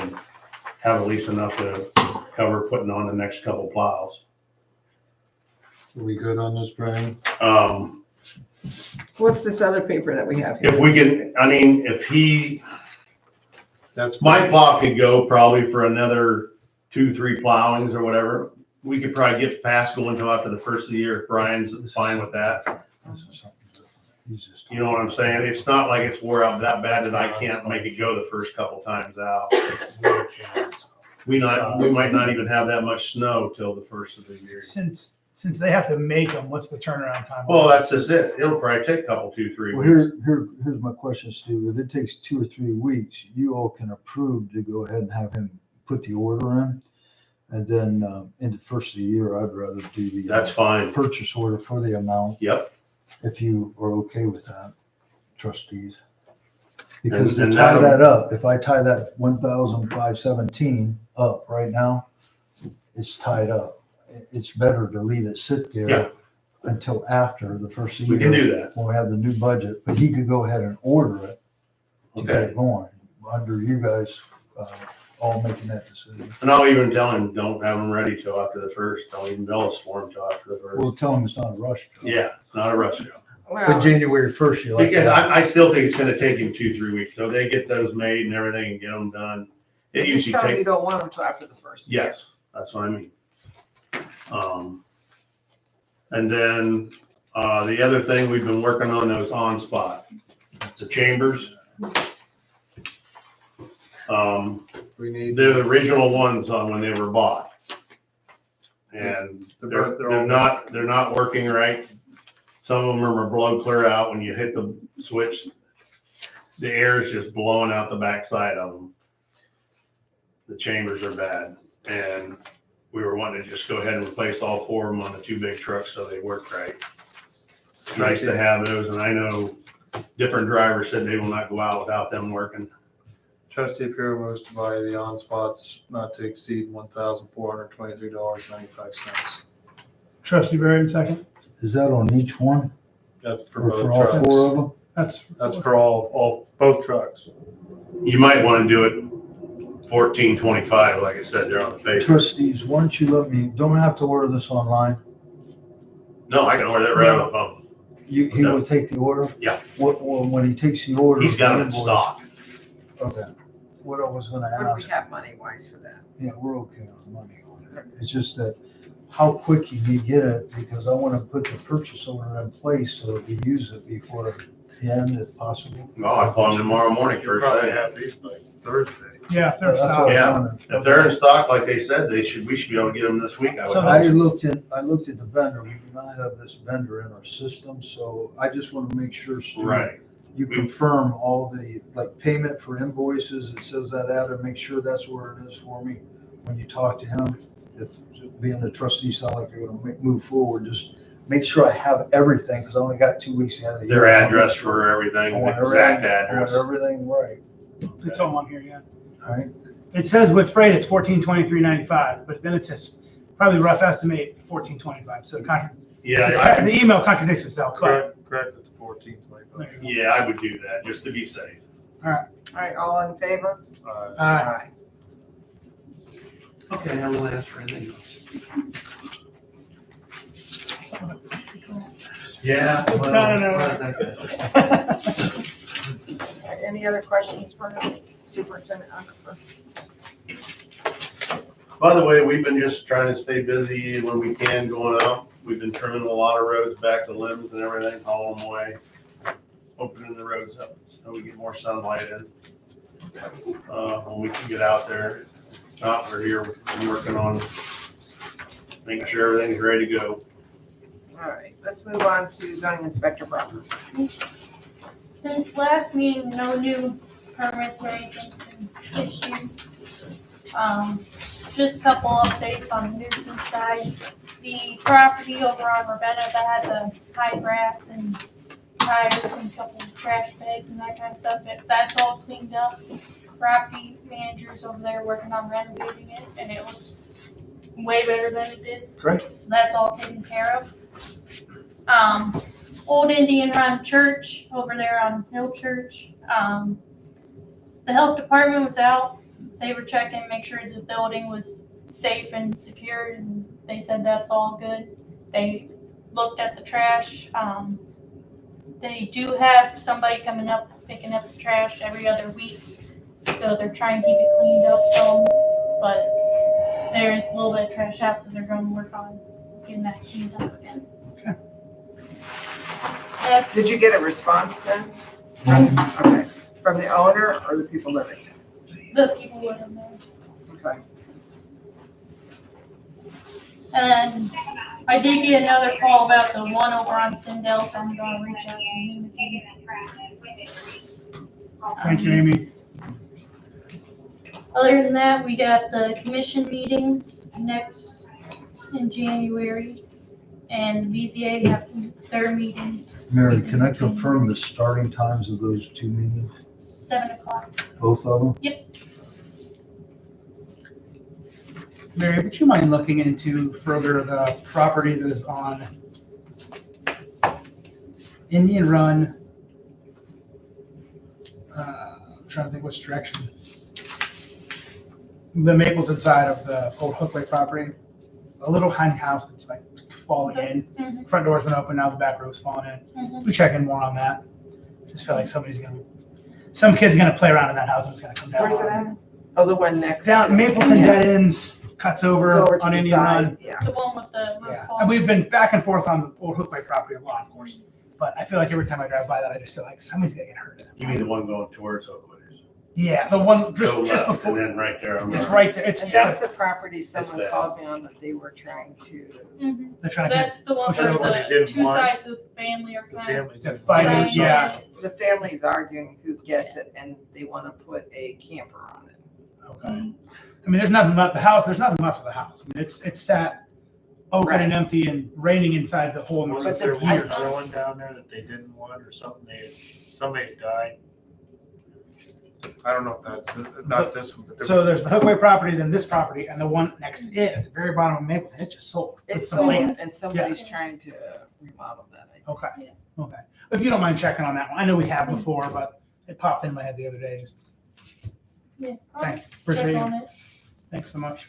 have at least enough to cover putting on the next couple plows. Are we good on this, Brian? What's this other paper that we have here? If we can, That's my plow could go probably for another 2-3 plowings or whatever. We could probably get past going until after the first of the year. If Brian's fine with that. You know what I'm saying? It's not like it's wore out that bad that I can't make it go the first couple times out. We might not even have that much snow till the first of the year. Since they have to make them, what's the turnaround time? Well, that's just it. It'll probably take a couple, 2-3 Well, weeks. here's my question, Steve. If it takes 2 or 3 weeks, you all can approve to go ahead and have him put the order in. And then, in the first of the year, I'd rather do the That's fine. purchase order for the amount, Yep. if you are okay with that, trustees. Because to And tie that'll- that up, if I tie that 1,517 up right now, it's tied up. It's better to leave it sit there Yeah. until after the first of the We year. can do that. When we have the new budget, but he could go ahead and order it to get Okay. it going, under you guys, all making that decision. And I'll even tell him, don't have them ready till after the first. Don't even bill us for them till after the first. We'll tell him it's not a rush job. Yeah, not a rush job. But Well, January 1st, you like Because that. I still think it's gonna take him 2-3 weeks. So they get those made and everything and get them done. It just usually tell them you takes, don't want them till after the first. yes, that's what I mean. And then, the other thing we've been working on those on spot, the chambers. We need. They're the original ones on when they were bought. And they're not working right. Some of them are blow clear out. When you hit the switch, the air is just blowing out the backside of them. The chambers are bad. And we were wanting to just go ahead and replace all 4 of them on the 2 big trucks so they work right. It's nice to have those, and I know different drivers said they will not go out without them working. Trustee Pure was to buy the on-spots not to exceed $1,423.95. Trustee Barrett, second. Is that on each one That's for or both for all trucks. 4 of them? That's for both trucks. You might want to do it 1425, like I said, they're on the paper. Trustees, why don't you let me, don't I have to order this online? No, I can order that right on the phone. He will take the order? Yeah. When he takes the order. He's got them in stock. Okay. What I was gonna What do ask. we have money wise for that? Yeah, we're okay on money on it. It's just that how quick you can get it, because I want to put the purchase order in place so that we use it before the end if possible. No, I'll call him tomorrow morning You'll first probably thing. have these by Thursday. Yeah, That's what I was Yeah. wondering. If they're in stock like they said we should be able to get them this week. I would So hope. I looked at the vendor. We do not have this vendor in our system, so I just want to make sure, Stu, Right. you confirm all the, like, payment for invoices. It says that out, and make sure that's where it is for me when you talk to him. If being the trustee sound like you're gonna move forward, just make sure I have everything, because I only got 2 weeks ahead of the year. Their address for everything, I want exact everything- I want address. everything right, It's all on here, yeah. all right? It says with freight, it's 1423.95, but then it says probably rough estimate 1425. So Yeah, the email contradicts itself. But Correct, it's 1425. yeah, I would do that just to be safe. All right, all in favor? Aye. Okay, I will ask for anything else. Yeah. No. All right, any other questions for Superintendent Underfer? By the way, we've been just trying to stay busy when we can going out. We've been trimming a lot of roads back to limbs and everything, hauling them away, opening the roads up so we get more sunlight in. When we can get out there. If not, we're here, we're working on making sure everything's ready to go. All right, let's move on to zoning inspector Brown. Since last meeting, no new permits or anything been issued. Just a couple updates on the nuisance side. The property over on Ravenna that had the high grass and tires and a couple of trash bags and that kind of stuff, that's all cleaned up. Property managers over there working on renovating it, and it looks way better than it did. Great. So that's all taken care of. Old Indian Run Church over there on Hill Church. The health department was out. They were checking, make sure the building was safe and secure, and they said that's all good. They looked at the trash. They do have somebody coming up, picking up the trash every other week. So they're trying to keep it cleaned up some, but there's a little bit of trash out, so they're going to work on getting that cleaned up again. Okay. That's, Did you get a response then? Okay, from the owner or the people living the people living there. there? Okay. And I did get another call about the one over on Sindel, so I'm going to reach out to him again. Thank you, Amy. Other than that, we got the commission meeting next in January, and BZA have their meeting Mary, can I confirm the starting times of those 2 meetings, 7:00. both of them? Mary, would you mind looking into further the property that is on Indian Run? I'm trying to think which direction. The Mapleton side of the old Hookway property. A little tiny house that's like falling in. Mhm. Front door's been open, now the back roof's falling in. Mhm. We check in more on that. Just feel like some kid's gonna play around in that house and it's gonna come down. Where's it at? Oh, the one next. Down to- Mapleton Yeah. dead ends, cuts Go over over to on the Indian Run. side, yeah. The one with the roof Yeah, fall. and we've been back and forth on the old Hookway property a lot, of course. But I feel like every time I drive by that, I just feel like somebody's gonna get hurt. You mean the one going towards Oakwood? Yeah, the one go just left, and before, then right there. on it's the- right there. It's, And yeah, that's the property someone bad. called me on that they were trying to, Mhm. they're trying to get, That's the one push it where over. They the didn't two want- sides of the family are The kind family they're didn't fighting, want it. yeah. the family's arguing who gets it and they want to put a camper on it. Okay. I mean, there's nothing about the house. There's nothing left of the house. I mean, it's sat open and empty and raining inside the whole Was But it there the- was years. growing down there that they didn't want or something? Somebody died. I don't know if that's, not this one, but there So there's the Hookway property, then this property, and the one next to it at the very bottom of Mapleton. It just sold. It's some sold land. and somebody's trying to remodel that. I think. Okay. Yeah. Okay. If you don't mind checking on that one, I know we have before, but it popped in my head the other day. Just Yeah. thank you. Check Appreciate on it. it. Thanks so much.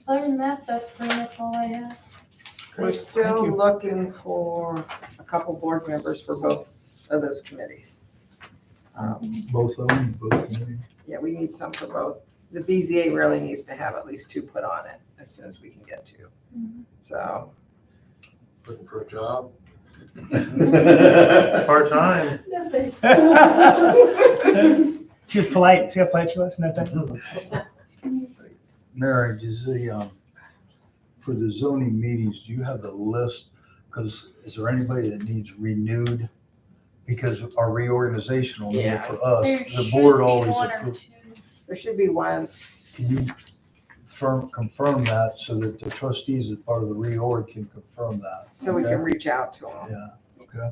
Other than that, that's pretty much all I have. We're Great, still thank you. looking for a couple board members for both of those committees. Both of them, both committees. Yeah, we need some for both. The BZA really needs to have at least 2 put on it as soon as we can get to. Mhm. So, looking for a job. Part-time. She was polite. See how polite she was? No thanks. Mary, does for the zoning meetings, do you have the list? Because is there anybody that needs renewed? Because our reorganization will need it for us. There The should board be always one or approves. two. there should be one. Can you confirm that so that the trustees as part of the reorg can confirm that? So we Okay? can reach out to them. Yeah, okay.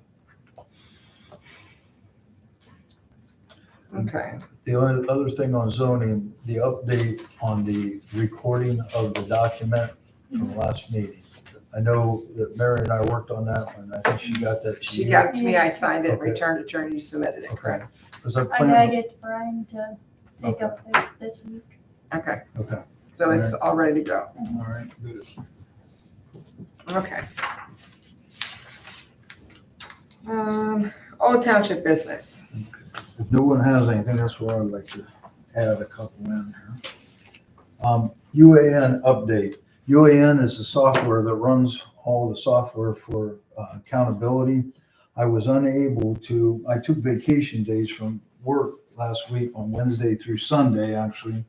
Okay. The only other thing on zoning, the update on the recording of the document from the last meeting. I know that Mary and I worked on that one. I think she got that to She you. got it to me, I signed it, Okay. returned it to her, and you submitted it, Okay. correct? Because I I gotta plan, get Brian to take up this week. Okay, okay, so it's all ready to go. all right, good. Okay. Old Township business. If no one has anything, that's where I'd like to add a couple in here. UAN update. UAN is the software that runs all the software for accountability. I was unable to, I took vacation days from work last week on Wednesday through Sunday, actually.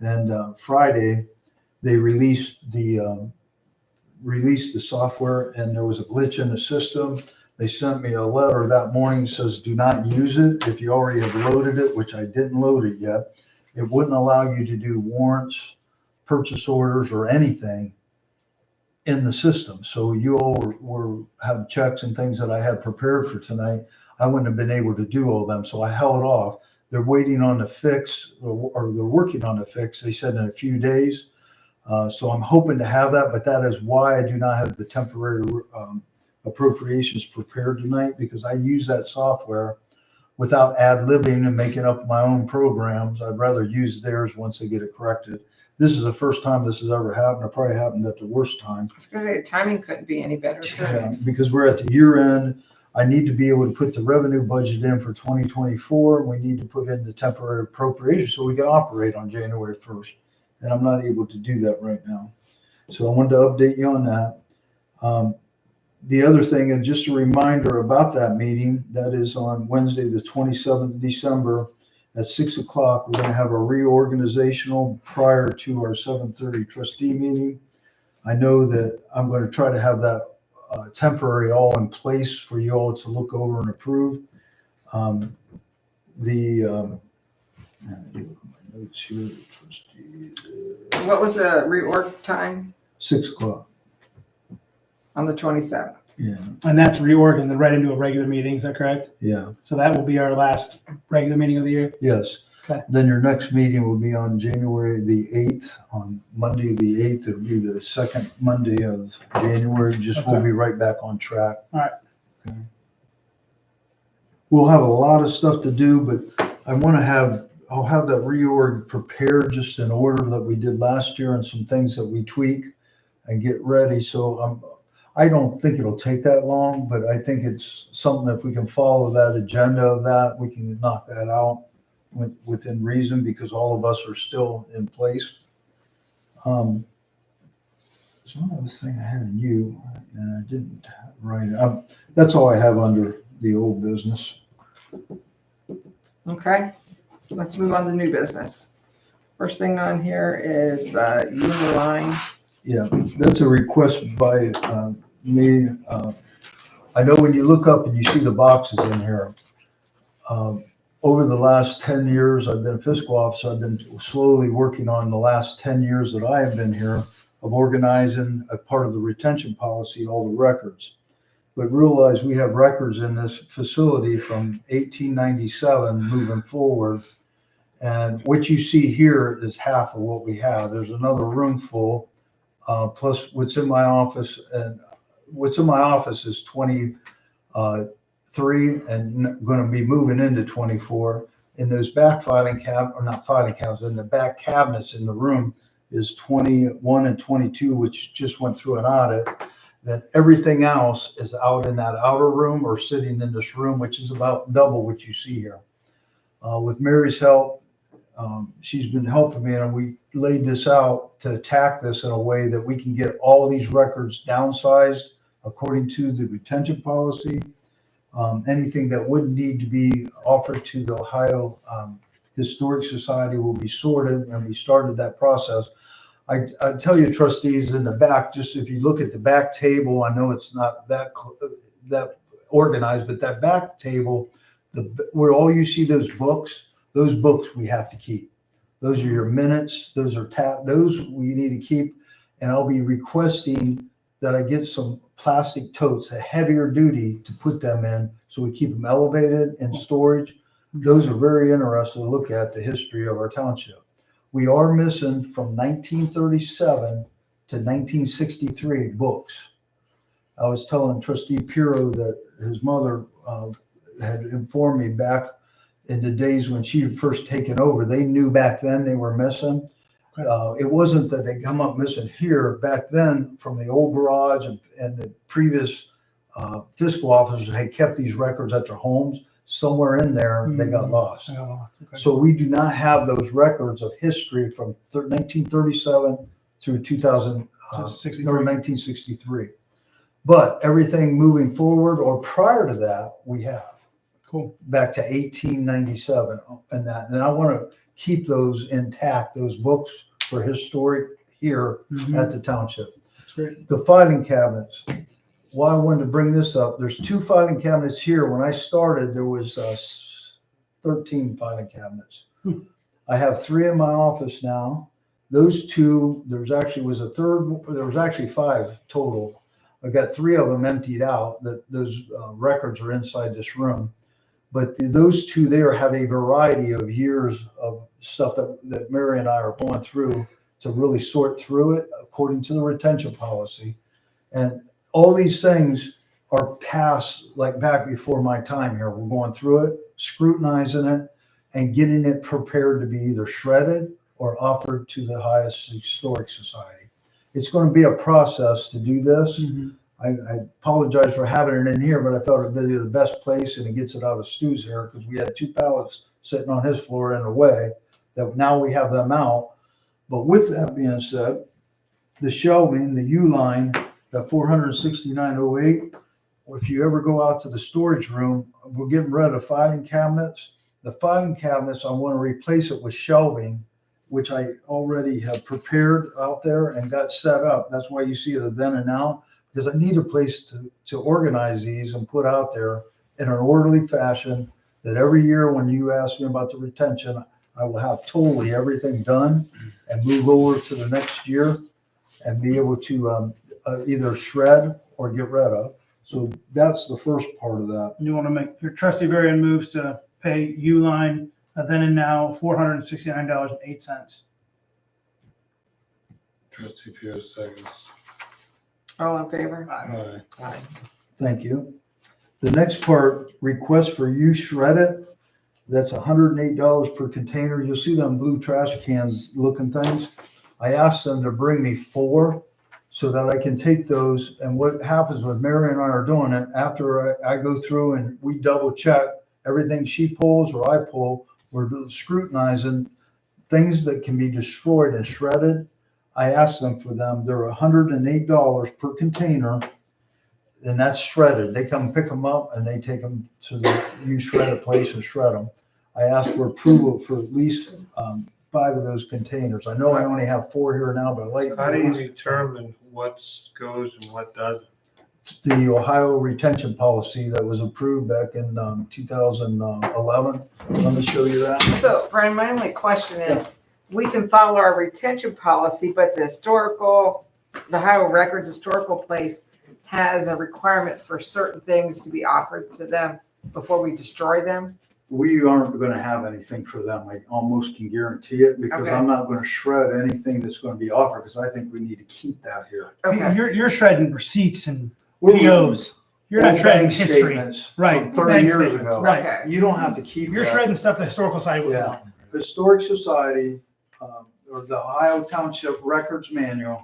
And Friday, they released the software and there was a glitch in the system. They sent me a letter that morning that says, do not use it if you already have loaded it, which I didn't load it yet. It wouldn't allow you to do warrants, purchase orders, or anything in the system. So you all have checks and things that I had prepared for tonight. I wouldn't have been able to do all of them, so I held off. They're waiting on the fix, or they're working on the fix. They said in a few days. So I'm hoping to have that, but that is why I do not have the temporary appropriations prepared tonight, because I use that software without ad-libbing and making up my own programs. I'd rather use theirs once they get it corrected. This is the first time this has ever happened. It probably happened at the worst time. The timing couldn't be any better. Yeah, because we're at the year end. I need to be able to put the revenue budget in for 2024. We need to put in the temporary appropriation so we can operate on January 1st. And I'm not able to do that right now. So I wanted to update you on that. The other thing, and just a reminder about that meeting, that is on Wednesday, the 27th of December at 6 o'clock. We're going to have a reorganizational prior to our 7:30 trustee meeting. I know that I'm going to try to have that temporary all in place for you all to look over and approve. What was the reorg time 6 o'clock. on the 27th? Yeah, And that's reorg and then right into a regular meeting. Is that correct? yeah, So that will be our last regular meeting of the year. yes. Okay. Then your next meeting will be on January the 8th. On Monday, the 8th, it'll be the second Monday of January. Just we'll Okay. be right back on track. All right. Okay. We'll have a lot of stuff to do, but I'll have that reorg prepared just in order that we did last year and some things that we tweak and get ready. So I don't think it'll take that long, but I think it's something that if we can follow that agenda of that, we can knock that out within reason, because all of us are still in place. There's one other thing I had in you and I didn't write it. That's all I have under the old business. Okay, let's move on to new business. First thing on here is the line. Yeah, that's a request by me. I know when you look up and you see the boxes in here, over the last 10 years, I've been a fiscal officer. I've been slowly working on the last 10 years that I have been here of organizing a part of the retention policy, all the records. But realize we have records in this facility from 1897 moving forward. And what you see here is half of what we have. There's another room full, plus what's in my office. And what's in my office is 23 and going to be moving into 24. In those back in the back cabinets in the room is 21 and 22, which just went through an audit. Then everything else is out in that outer room or sitting in this room, which is about double what you see here. With Mary's help, she's been helping me, and we laid this out to attack this in a way that we can get all these records downsized according to the retention policy. Anything that wouldn't need to be offered to the Ohio Historic Society will be sorted, and we started that process. I tell you, trustees, in the back, just if you look at the back table, I know it's not that organized, but that back table, where all you see those books we have to keep. Those are your minutes. Those we need to keep. And I'll be requesting that I get some plastic totes, a heavier duty, to put them in, so we keep them elevated in storage. Those are very interesting to look at the history of our township. We are missing from 1937 to 1963 books. I was telling Trustee Piro that his mother had informed me back in the days when she had first taken over. They knew back then they were missing. It wasn't that they come up missing here. Back then, from the old garage and the previous fiscal officers had kept these records at their homes. Somewhere in there, they got lost. Oh, okay. So we do not have those records of history from 1937 through 1963. But everything moving forward or prior to that, we have. Cool. Back to 1897 and that. And I want to keep those intact, those books for historic here at the township. That's great. The filing cabinets. Why I wanted to bring this up, there's 2 filing cabinets here. When I started, there was 13 filing cabinets. I have 3 in my office now. Those 2, there was actually 5 total. I got 3 of them emptied out. Those records are inside this room. But those 2 there have a variety of years of stuff that Mary and I are going through to really sort through it according to the retention policy. And all these things are past, like back before my time here. We're going through it, scrutinizing it, and getting it prepared to be either shredded or offered to the highest historic society. It's going to be a process to do this. I apologize for having it in here, but I felt it'd be the best place, and it gets it out of Stu's hair, because we had 2 pallets sitting on his floor in a way that now we have them out. But with that being said, the shelving, the U line, the 46908, if you ever go out to the storage room, we're getting rid of filing cabinets. The filing cabinets, I want to replace it with shelving, which I already have prepared out there and got set up. That's why you see the then and now, because I need a place to organize these and put out there in an orderly fashion, that every year when you ask me about the retention, I will have totally everything done and move over to the next year and be able to either shred or get rid of. So that's the first part of that. You want to make your trustee variant moves to pay Uline then and now $469.08. Trustee Pierce seconds. All in favor? Aye. Aye. Thank you. The next part, request for use shredded. That's $108 per container. You'll see them blue trash cans looking things. I asked them to bring me 4 so that I can take those. And what happens when Mary and I are doing it, after I go through and we double check everything she pulls or I pull, we're scrutinizing things that can be destroyed and shredded. I asked them for them. They're $108 per container, and that's shredded. They come pick them up and they take them to the use shredded place and shred them. I asked for approval for at least 5 of those containers. I know I only have 4 here now, but I'd like. How do you determine what goes and what doesn't? The Ohio retention policy that was approved back in 2011. Let me show you that. So Brian, my only question is, we can follow our retention policy, but the Ohio Records Historical Place has a requirement for certain things to be offered to them before we destroy them. We aren't going to have anything for them. I almost can guarantee it because Okay. I'm not going to shred anything that's going to be offered because I think we need to keep that here. Okay. You're shredding receipts and We're- POs. You're not Old shredding bank history. statements Right. from 30 Bank years statements, ago. Right. Okay. You don't have to keep You're that. shredding stuff the historical society would Yeah. want. Historic Society, or the Ohio Township Records Manual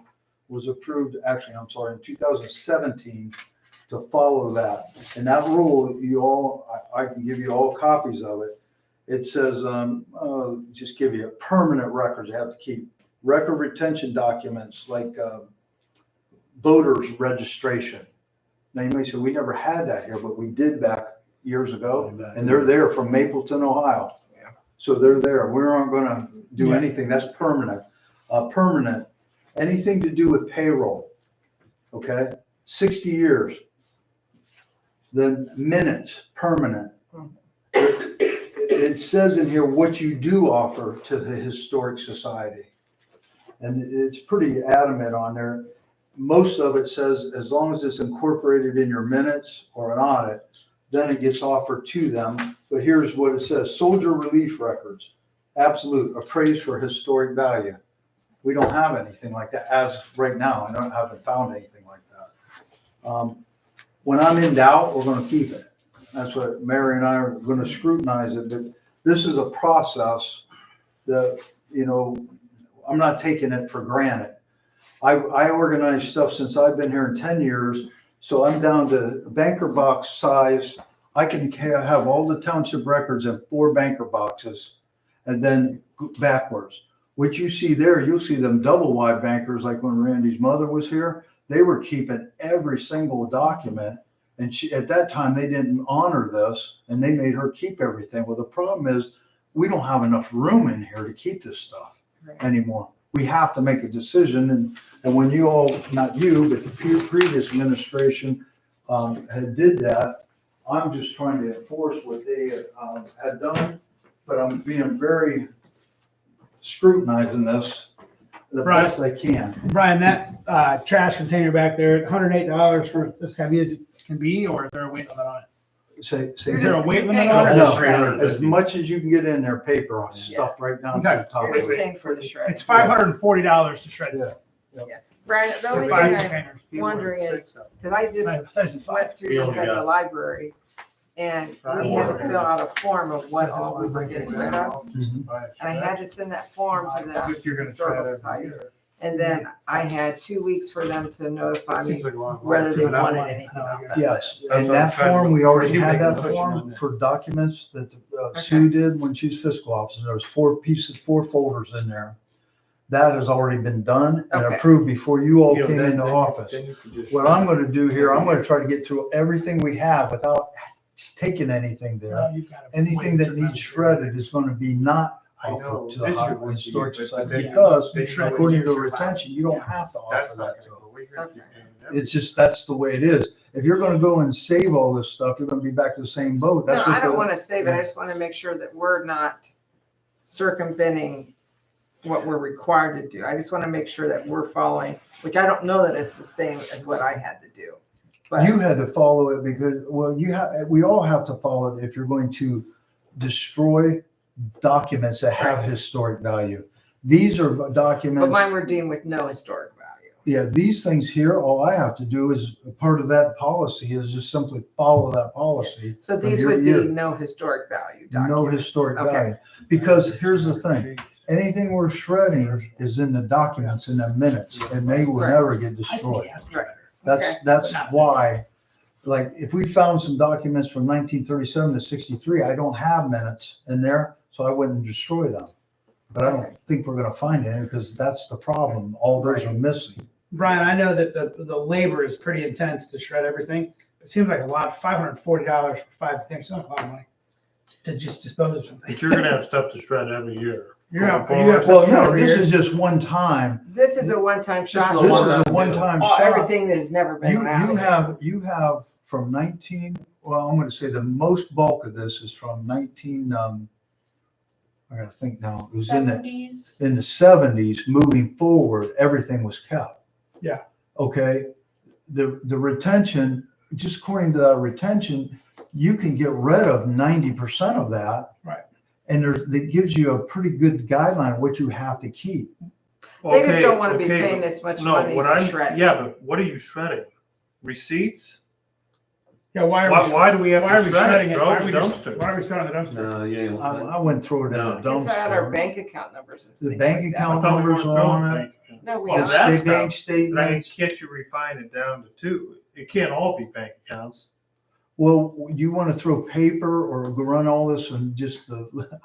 was approved, actually, I'm sorry, in 2017 to follow that. And that rule, I can give you all copies of it. It says, just give you permanent records you have to keep. Record retention documents like voters registration. Now you may say, we never had that here, but we did back years ago. And they're there from Mapleton, Ohio. So they're there. We aren't going to do Yeah. anything. That's permanent. Permanent, anything to do with payroll, okay? 60 years. Then minutes, permanent. It says in here what you do offer to the Historic Society. And it's pretty adamant on there. Most of it says as long as it's incorporated in your minutes or an audit, then it gets offered to them. But here's what it says: soldier relief records, absolute, appraised for historic value. We don't have anything like that as right now. I haven't found anything like that. When I'm in doubt, we're going to keep it. That's what Mary and I are going to scrutinize it. But this is a process that, I'm not taking it for granted. I organize stuff since I've been here in 10 years. So I'm down to banker box size. I can have all the township records in 4 banker boxes and then backwards. What you see there, you'll see them double wide bankers like when Randy's mother was here. They were keeping every single document. And at that time, they didn't honor this and they made her keep everything. Well, the problem is we don't have enough room in here to keep this stuff anymore. We have to make a decision. And when you all, not you, but the previous administration did that, I'm just trying to enforce what they had done, but I'm being very scrutinizing this the best I can. Brian, that trash container back there, $108 for as heavy as it can be, or is there a weight limit on it? Is Is there a weight limit on it? No, as much as you can get in there, paper on stuff right down to the top. You're just paying for the shred. It's $540 to shred it. Brian, the For only 5 thing I'm containers. wondering is, because I just I thought it said 5. went through this at the library, and we had to fill out a form of what all we were getting rid of. And I had to send that form to the Historical Society. And then I had 2 weeks for them to notify me whether they wanted anything on that. Yes, and that form, we already had that form for documents that Sue did when she was fiscal officer. There was 4 folders in there. That has already been done and Okay. approved before you all came into office. What I'm going to do here, I'm going to try to get through everything we have without taking anything there. Anything that needs shredded is going to be not offered to the Ohio Historic Society because according to the retention, you don't have to offer that to them. Okay. It's just, that's the way it is. If you're gonna go and save all this stuff, you're gonna be back to the same boat. No, That's I what don't want to save it. I just want to make sure that we're not circumventing what we're required to do. I just want to make sure that we're following, which I don't know that it's the same as what I had to do. But you had to follow it because, well, we all have to follow it if you're going to destroy documents that have historic value. These are but documents. mine were deemed with no historic value. Yeah, these things here, all I have to do is, part of that policy is just simply follow that policy. So from these year to would be year. no historic value No documents. historic Okay. value. Because here's the thing, anything we're shredding is in the documents, in the minutes, and they will Right. never get destroyed. Right. That's, that's why, like, if we found some documents from 1937 to 63, I don't have minutes in there, so I wouldn't destroy them. But I Okay. don't think we're gonna find any, because that's the problem. All those are missing. Brian, I know that the labor is pretty intense to shred everything. It seems like a lot, $540 for 5 containers, not a lot of money. to just dispose of something. But you're gonna have stuff to shred every year. You're out, Going you have forward. Well, no, every this year. is just one time. This is a one-time shot. is a This is one-time a one-time Oh, shot. everything that's never been You around. have from 19, well, I'm gonna say the most bulk of this is from 19, I gotta think now, it was in the 70s. 70s, moving forward, everything was kept. Yeah. Okay, the retention, just according to that retention, you can get rid of 90% of that. Right. And it gives you a pretty good guideline of what you have to keep. They just Okay, don't want to be okay, paying but- this much No, money what for I'm, shredding. yeah, but what are you shredding? Receipts? Yeah, why Why do we have why are to we shred shredding it? it? Throw Why it are in we the just, dumpster. why are we throwing the dumpster? No, you ain't. I wouldn't throw it in No. the It's out our dumpster. bank account numbers and The things bank like that. I account thought we numbers weren't are throwing on it. bank accounts. No, we Oh, are. that Bank stuff. But I mean, statements. can't you refine it down to two? It can't all be bank accounts. Well, you want to throw paper or go run all this and just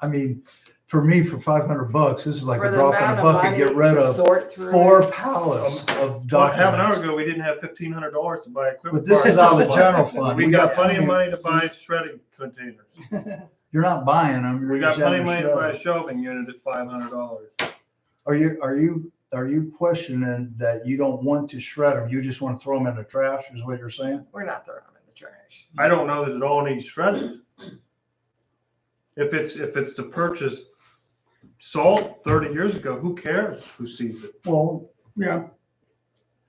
I mean, for me, for $500, this is like For a the drop in amount a of bucket. money Get rid to of sort through. 4 pallets of About half an hour documents. ago, we didn't have $1,500 to buy equipment. But this for is our out of the equipment. general fund. We got plenty of money to buy shredding containers. You're not buying them. We you're got just plenty of having money to buy a shredded. shelving unit at $500. Are you questioning that you don't want to shred them? You just want to throw them in the trash is what you're saying? We're not throwing them in the trash. I don't know that it all needs shredded. If it's to purchase salt 30 years ago, who cares who sees it? Well, Yeah,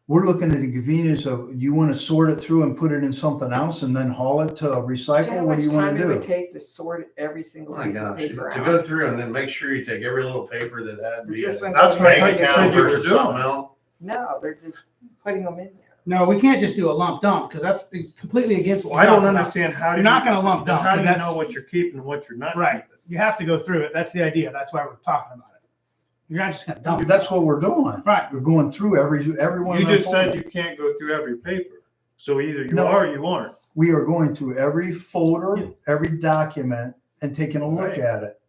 we're looking at the convenience of, you want to sort it through and put it in something else and then haul it to Do you know recycle? how What do much you want time to it would do? take to sort every single Oh my piece of gosh, paper to out? go through and then make sure you take every little paper that had Does be this a one That's go what I here? thought you bank said account you were versus doing. something else. No, they're just putting them in there. no, we can't just do a lump dump because that's completely against what Well, I don't we're talking about. understand how You're not gonna lump dump, How do you that's- know what you're keeping and what you're not Right. keeping? You have to go through it. That's the idea. That's why we're talking about it. You're not just gonna dump it. That's what we're doing. Right. We're going through every one You of them just said folders. you can't go through every paper. So either you No. are or you aren't. We are going through every folder, every document and taking a look Right. at it.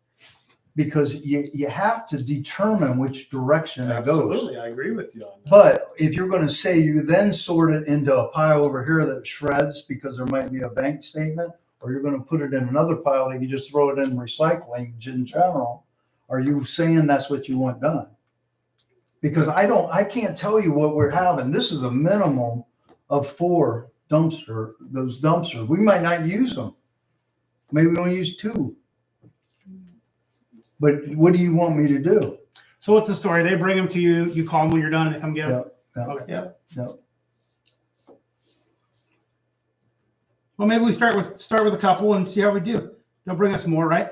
Because you have to determine which direction it goes. Absolutely, I agree with you on that. But if you're going to say you then sort it into a pile over here that shreds because there might be a bank statement, or you're going to put it in another pile that you just throw it in recycling in general, are you saying that's what you want done? Because I can't tell you what we're having. This is a minimum of 4 those dumpsters. We might not use them. Maybe we only use 2. But what do you want me to do? So what's the story? They bring them to you, you call them when you're done and they come get them? Yeah, Okay. yeah. Well, maybe we start with a couple and see how we do. They'll bring us more, right?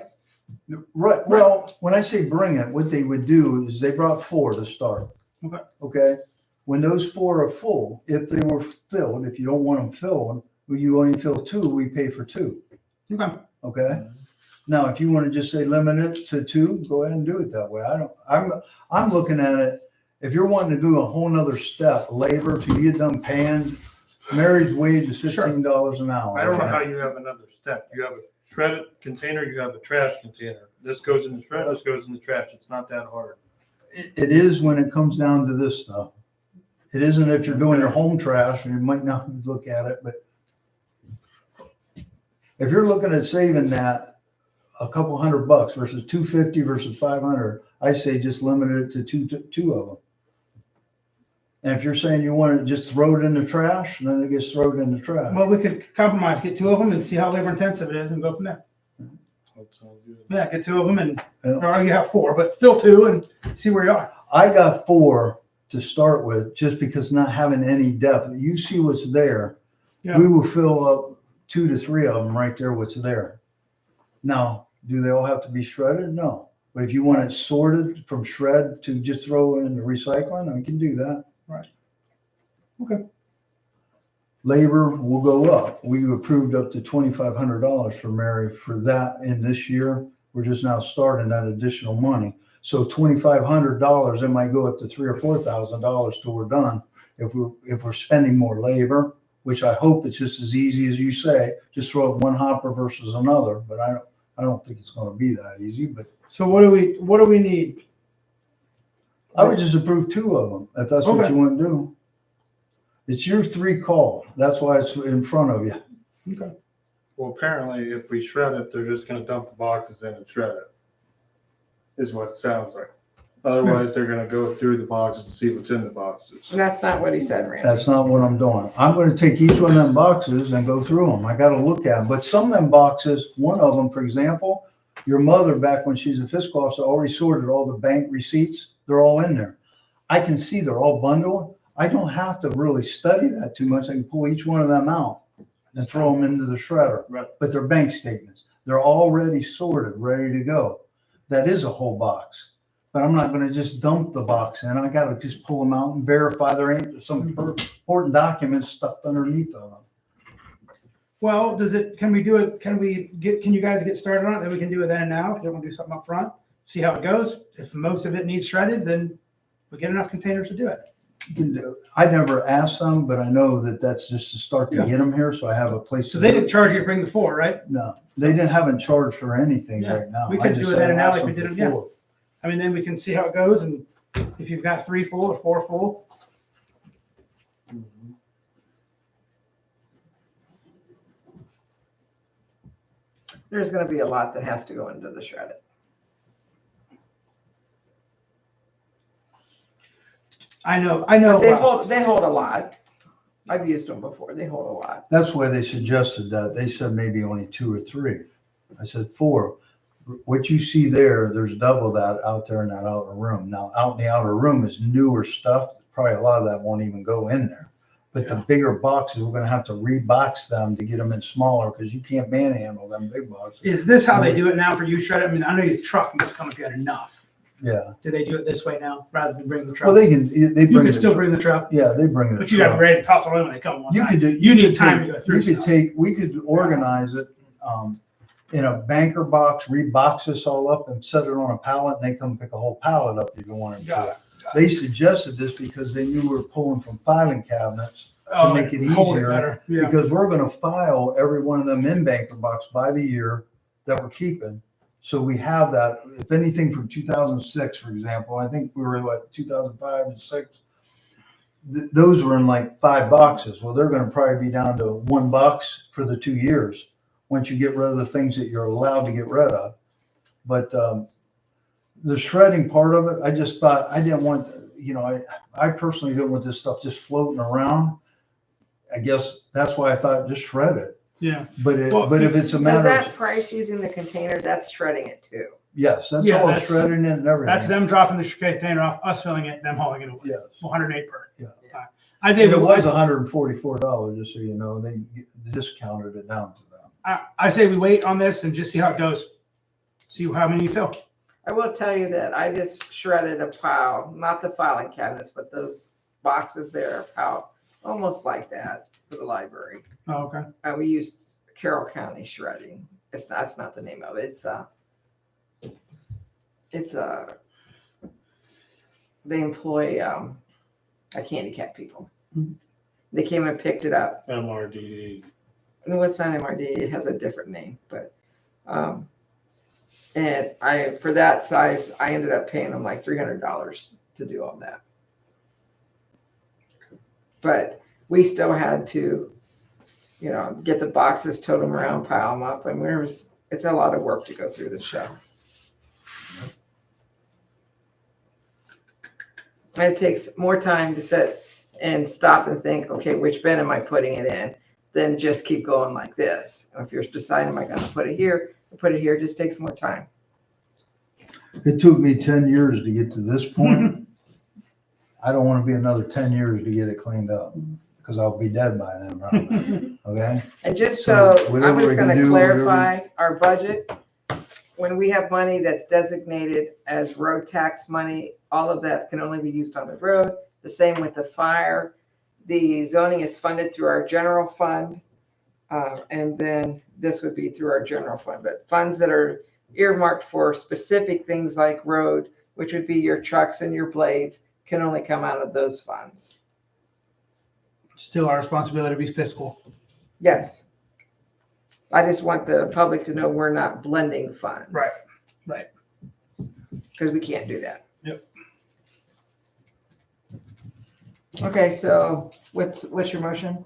Right. Well, when I say bring it, what they would do is they brought 4 to start. Okay. Okay. When those 4 are full, if they were filled, if you don't want them filled, well, you only fill 2, we pay for 2. Okay. Okay. Now, if you want to just say limit it to 2, go ahead and do it that way. I'm looking at it. If you're wanting to do a whole nother step, labor to get done paying, Mary's wage is $15 an hour. I don't know how you have another step. You have a shredded container, you have a trash container. This goes in the shred, this goes in the trash. It's not that hard. It is when it comes down to this stuff. It isn't if you're doing your home trash, and you might not look at it, but if you're looking at saving that a couple $100 versus $250 versus $500, I say just limit it to two of them. And if you're saying you want to just throw it in the trash, then it gets thrown in the trash. Well, we could compromise, get 2 of them and see how labor intensive it is and go from there. Yeah, get 2 of them and, or you have 4, but fill 2 and see where you are. I got 4 to start with, just because not having any depth. You see what's there. Yeah. We will fill up 2 to 3 of them right there, what's there. Now, do they all have to be shredded? No. But if you want it sorted from shred to just throw in the recycling, I can do that. Right. Okay. Labor will go up. We approved up to $2,500 for Mary for that in this year. We're just now starting that additional money. So $2,500, it might go up to $3,000 or $4,000 till we're done. If we're spending more labor, which I hope it's just as easy as you say, just throw it one hopper versus another. But I don't think it's going to be that easy. But So what do we need? I would just approve 2 of them if that's what Okay. you want to do. It's your 3 call. That's why it's in front of you. Okay. Well, apparently if we shred it, they're just gonna dump the boxes in and shred it. Is what it sounds like. Otherwise, they're gonna go through the boxes and see what's in the boxes. And that's not what he said, Randy. That's not what I'm doing. I'm gonna take each one of them boxes and go through them. I gotta look at them. But some of them boxes, one of them, for example, your mother, back when she's a fiscal officer, already sorted all the bank receipts. They're all in there. I can see they're all bundled. I don't have to really study that too much. I can pull each one of them out and throw them into the shredder. Right. But they're bank statements. They're already sorted, ready to go. That is a whole box. But I'm not gonna just dump the box in. I gotta just pull them out and verify there ain't some important documents stuffed underneath of them. Well, can we do it, can you guys get started on it, then we can do it then and now, if you don't want to do something up front, see how it goes. If most of it needs shredded, then we get enough containers to do it. You can do. I never asked them, but I know that that's just to start to Yeah. get them here, so I have a place. Because they didn't charge you to bring the 4, right? No, they haven't charged for anything Yeah, right now. we I could just do it said then and now ask like we them did for it, yeah. 4. I mean, then we can see how it goes, and if you've got 3 full or 4 full, There's gonna be a lot that has to go into the shredded. I know. They hold a lot. I've used them before. They hold a lot. That's why they suggested that. They said maybe only 2 or 3. I said 4. What you see there, there's double that out there in that outer room. Now, out in the outer room is newer stuff. Probably a lot of that won't even go in there. But the bigger boxes, we're gonna have to rebox them to get them in smaller because you can't manhandle them big boxes. Is this how they do it now for you shred it? I mean, I know your truck can come if you had enough. Yeah. Do they do it this way now rather than bring the truck? Well, they bring. You can still bring the truck, Yeah, they bring it. but you got to be ready to toss it in when they come one You time. could do. You need could time take- to go through You could stuff. we could organize it in a banker box, rebox this all up and set it on a pallet, and they come pick a whole pallet up if you want them Got to. it. They suggested this because they knew we were pulling from filing cabinets Oh, make it hold easier, better. Yeah. because we're gonna file every one of them in banker box by the year that we're keeping. So we have that, if anything from 2006, for example, I think we were what, 2005 and 6. Those were in like 5 boxes. Well, they're gonna probably be down to 1 box for the 2 years, once you get rid of the things that you're allowed to get rid of. But the shredding part of it, I just thought, I didn't want, I personally didn't want this stuff just floating around. I guess that's why I thought just shred it. Yeah. But Well, if it's a Does matter that of, price using the container, that's shredding it too? yes, that's Yeah, all that's- shredding it and everything. That's them dropping the container off, us filling it, them hauling it away. Yes. 108 per. Yeah. I say And it was $144, just so you know, they discounted it down to them. I say we wait on this and just see how it goes. See how many you fill. I will tell you that I just shredded a pile, not the filing cabinets, but those boxes there, a pile, almost like that for the library. Oh, okay. We used Carroll County shredding. That's not the name of it. They employ like handicap people. Mhm. They came and picked it up. MRDD. No, it's not MRD. It has a different name, but and for that size, I ended up paying them like $300 to do all that. But we still had to, get the boxes, tote them around, pile them up, and it's a lot of work to go through this stuff. And it takes more time to sit and stop and think, okay, which bin am I putting it in? Than just keep going like this. If you're deciding, am I going to put it here? It just takes more time. It took me 10 years to get to this point. I don't want to be another 10 years to get it cleaned up, because I'll be dead by then, probably. Okay? And just So so, whatever I'm just we can going to do, clarify our budget. When we have money that's designated as road tax money, all of that can only be used on the road. The same with the fire. The zoning is funded through our general fund. And then this would be through our general fund. But funds that are earmarked for specific things like road, which would be your trucks and your blades, can only come out of those funds. Still our responsibility to be fiscal. Yes. I just want the public to know we're not blending funds. Right. Because we can't do that. Yep. Okay, so what's your motion?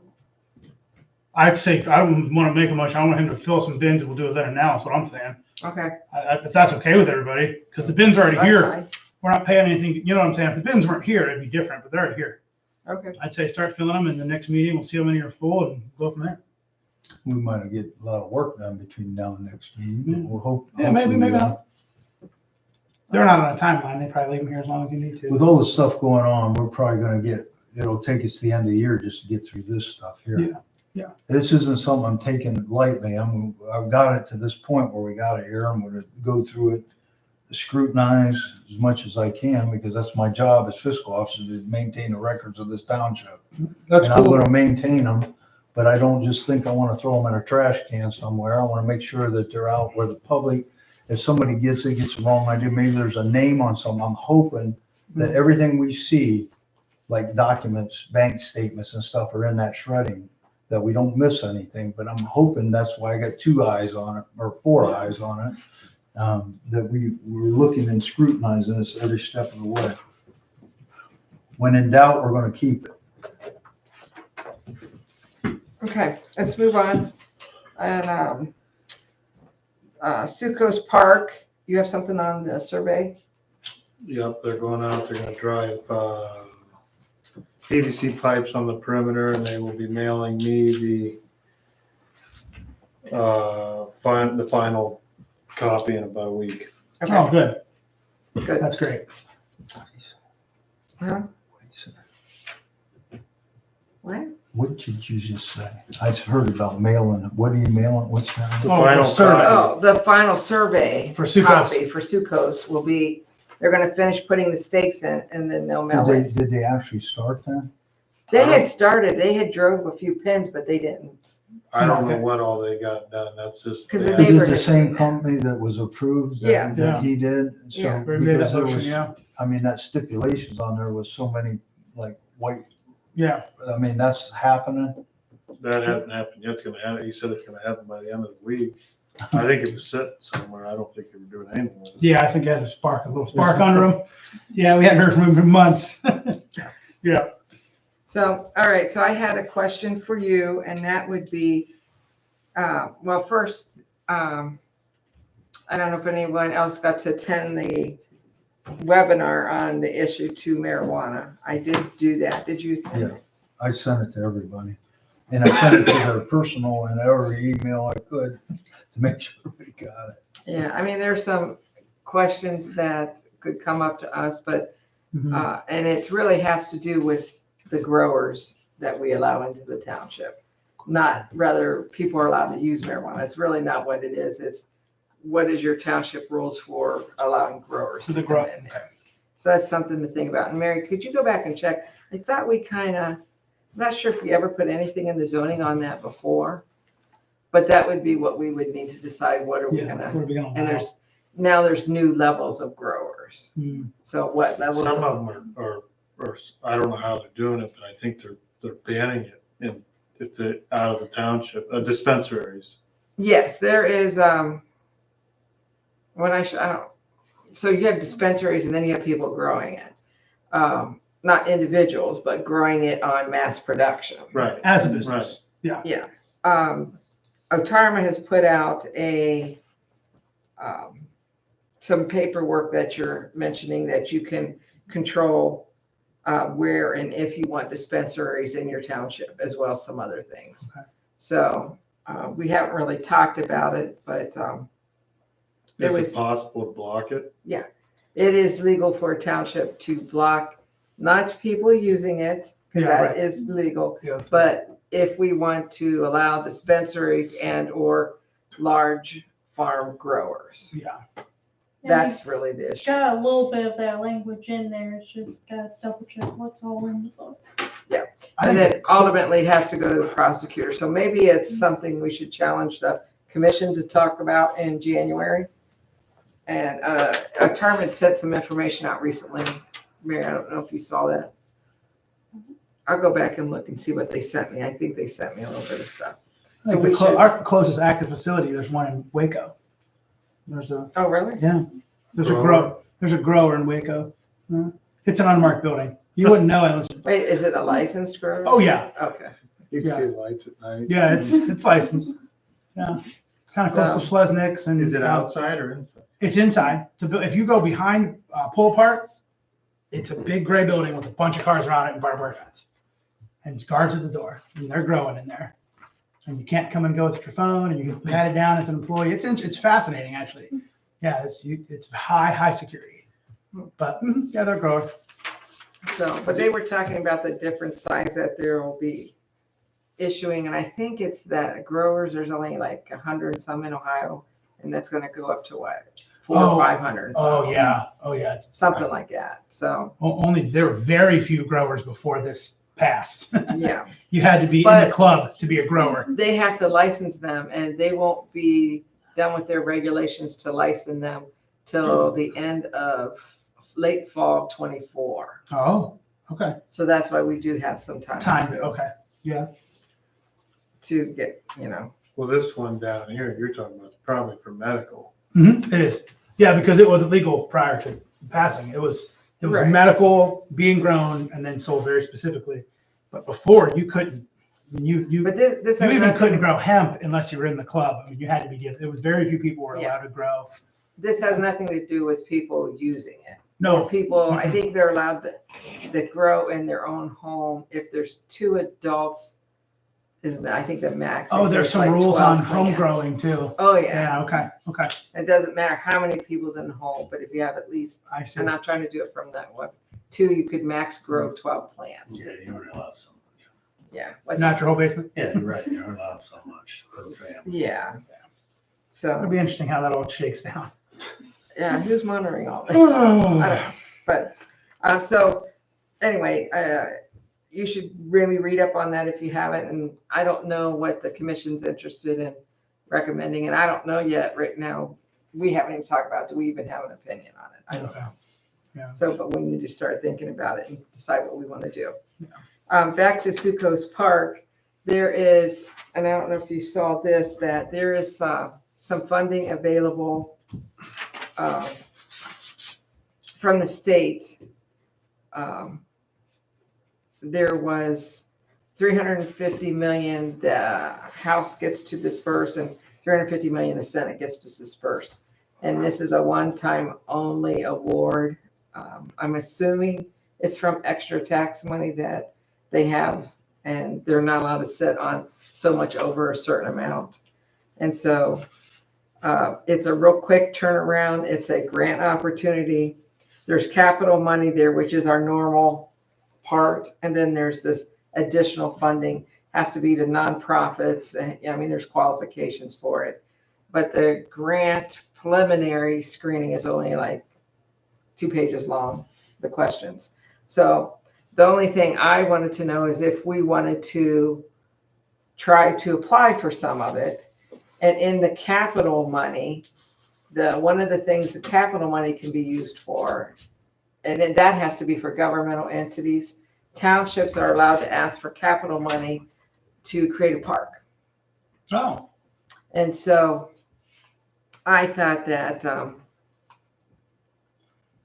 I'd say, I don't want to make a motion. I want him to fill some bins and we'll do it then now, is what I'm saying. Okay, If that's okay with everybody, because the bin's already that's here. fine. We're not paying anything, you know what I'm saying? If the bins weren't here, it'd be different, but they're already here. Okay, I'd say start filling them in the next meeting. We'll see how many are full and go from there. We might get a lot of work done between now and next meeting, but we'll hope. Yeah, maybe, hopefully, maybe not. They're not on a timeline. They probably leave them here as long as you need to. With all the stuff going on, we're probably gonna it'll take us to the end of the year just to get through this stuff here. Yeah, yeah. This isn't something I'm taking lightly. I've got it to this point where we got it here. I'm gonna go through it, scrutinize as much as I can, because that's my job as fiscal officer, to maintain the records of this township. That's And I'm cool. gonna maintain them, but I don't just think I wanna throw them in a trash can somewhere. I wanna make sure that they're out where the public, if somebody gets the wrong idea, maybe there's a name on something. I'm hoping that everything we see, like documents, bank statements and stuff, are in that shredding, that we don't miss anything. But I'm hoping that's why I got 2 eyes on it, or 4 eyes on it, that we're looking and scrutinizing this every step of the way. When in doubt, we're gonna keep it. okay, let's move on. And, Succo's Park, you have something on the survey? Yep, they're going out, they're gonna drive, PVC pipes on the perimeter, and they will be mailing me the final copy in about a week. Oh, Okay, good. good. That's great. Huh? What? What did you just say? I just heard about mailing. What are you mailing? What's that? The Oh, final the survey. copy. Oh, the final survey For Succo's. copy for Succo's will be, they're gonna finish putting the stakes in and then they'll mail it. Did they actually start then? They had started, they had drove a few pins, but they didn't. I don't know Okay. what all they got done, that's just. 'Cause the Is it neighbor the had same seen company that was approved? Yeah. That he did? So, Yeah. We made that because there motion, was, yeah. I mean, that stipulations on there was so many, like, white, Yeah. I mean, that's happening. That hasn't happened yet, it's gonna happen, he said it's gonna happen by the end of the week. I think it was sitting somewhere, I don't think they were doing anything with it. Yeah, I think it had a little spark under him. Yeah, we hadn't heard from him in months. Yeah. So, all right, so I had a question for you, and that would be, well, first, I don't know if anyone else got to attend the webinar on the issue to marijuana. I did do that. Did you attend? Yeah. I sent it to everybody. And I sent it to their personal and every email I could to make sure everybody got it. Yeah, I mean, there's some questions that could come up to us, but, Mhm. and it really has to do with the growers that we allow into the township. Not whether people are allowed to use marijuana. It's really not what it is. It's what is your township rules for allowing growers To to the come grow. in there. So that's something to think about. And Mary, could you go back and check? I thought we I'm not sure if we ever put anything in the zoning on that before, but that would be what we would need to decide. What are we Yeah. gonna, What are we gonna and allow? there's new levels of growers. Hmm. So what levels? Some of them are, I don't know how they're doing it, but I think they're banning it in, if they're out of the township, dispensaries. Yes, there is, I don't, so you have dispensaries and then you have people growing it. Not individuals, but growing it on mass production. Right. As a business. Yeah. Yeah. Otarma has put out some paperwork that you're mentioning that you can control where and if you want dispensaries in your township, as well as some other things. Okay. So we haven't really talked about it, but Is it possible to block it? it is legal for a township to block not people using it, because Yeah, that right. is legal. Yeah. that's- But if we want to allow dispensaries and or large farm growers, Yeah. that's really the It's issue. got a little bit of that language in there. It's just got to double check what's all in the book. I And think then ultimately it has to go to the prosecutor. So maybe it's something we should challenge the commission to talk about in January. And a term had sent some information out recently. Mary, I don't know if you saw that. I'll go back and look and see what they sent me. I think they sent me a little bit of stuff. I So think we should, our closest active facility, there's one in Waco. There's a oh, really? there's a grower in Waco. It's an unmarked building. You wouldn't know it unless. Wait, is it a licensed grower? Oh yeah. Okay. You can see the lights at night. Yeah, it's licensed. Yeah. It's kind of close to Schlesnick's and. Is it outside or inside? It's inside. If you go behind Pull Apart, it's a big gray building with a bunch of cars around it and barbed wire fence. And it's guards at the door, and they're growing in there. And you can't come and go with your phone, and you can pat it down as an employee. It's fascinating, actually. Yeah, it's high security. But yeah, they're growing. So, but they were talking about the different size that there will be issuing, and I think it's that growers, there's only like 100 and some in Ohio, and that's gonna go up to what? 400 or 500. Oh yeah. Something like that. So, Only there were very few growers before this passed. yeah. You had to be in But- the club to be a grower. They have to license them, and they won't be done with their regulations to license them till the end of late fall 24. Oh, okay. So that's why we do have some time. Okay. Yeah. To get, Well, this one down here, you're talking about is probably for medical. It is. Yeah, because it wasn't legal prior to passing. It was Right. medical, being grown, and then sold very specifically. But before, you couldn't. I mean, you but this you has even nothing- couldn't grow hemp unless you were in the club. I mean, you had to be given. It was very few people were allowed to grow. This has nothing to do with people using it. No. People, I think they're allowed to grow in their own home if there's 2 adults. I think the max. Oh, they say there's it's some like rules 12 on home plants. growing too. Oh yeah. Yeah. Okay. It doesn't matter how many people's in the home, but if you have at least, I see. I'm not trying to do it from that one, 2, you could max grow 12 plants. Yeah, you only allowed so much. Yeah. Not your whole basement. Yeah, you're right. You're allowed so much per family. Yeah. It'll So, be interesting how that all shakes down. yeah, who's monitoring all this? I don't know. But, so anyway, you should really read up on that if you haven't. And I don't know what the commission's interested in recommending. And I don't know yet right now. We haven't even talked about, do we even have an opinion on it? I don't Okay. know. Yeah. So, but we need to start thinking about it and decide what we want to do. Back to Succo's Park, there is, and I don't know if you saw this, that there is some funding available from the state. There was 350 million the House gets to disperse and 350 million the Senate gets to disperse. And this is a one-time only award. I'm assuming it's from extra tax money that they have, and they're not allowed to sit on so much over a certain amount. And so it's a real quick turnaround. It's a grant opportunity. There's capital money there, which is our normal part. And then there's this additional funding, has to be to nonprofits. And I mean, there's qualifications for it. But the grant preliminary screening is only like 2 pages long, the questions. So the only thing I wanted to know is if we wanted to try to apply for some of it. And in the capital money, one of the things the capital money can be used for, and then that has to be for governmental entities. Townships are allowed to ask for capital money to create a park. Oh. And so I thought that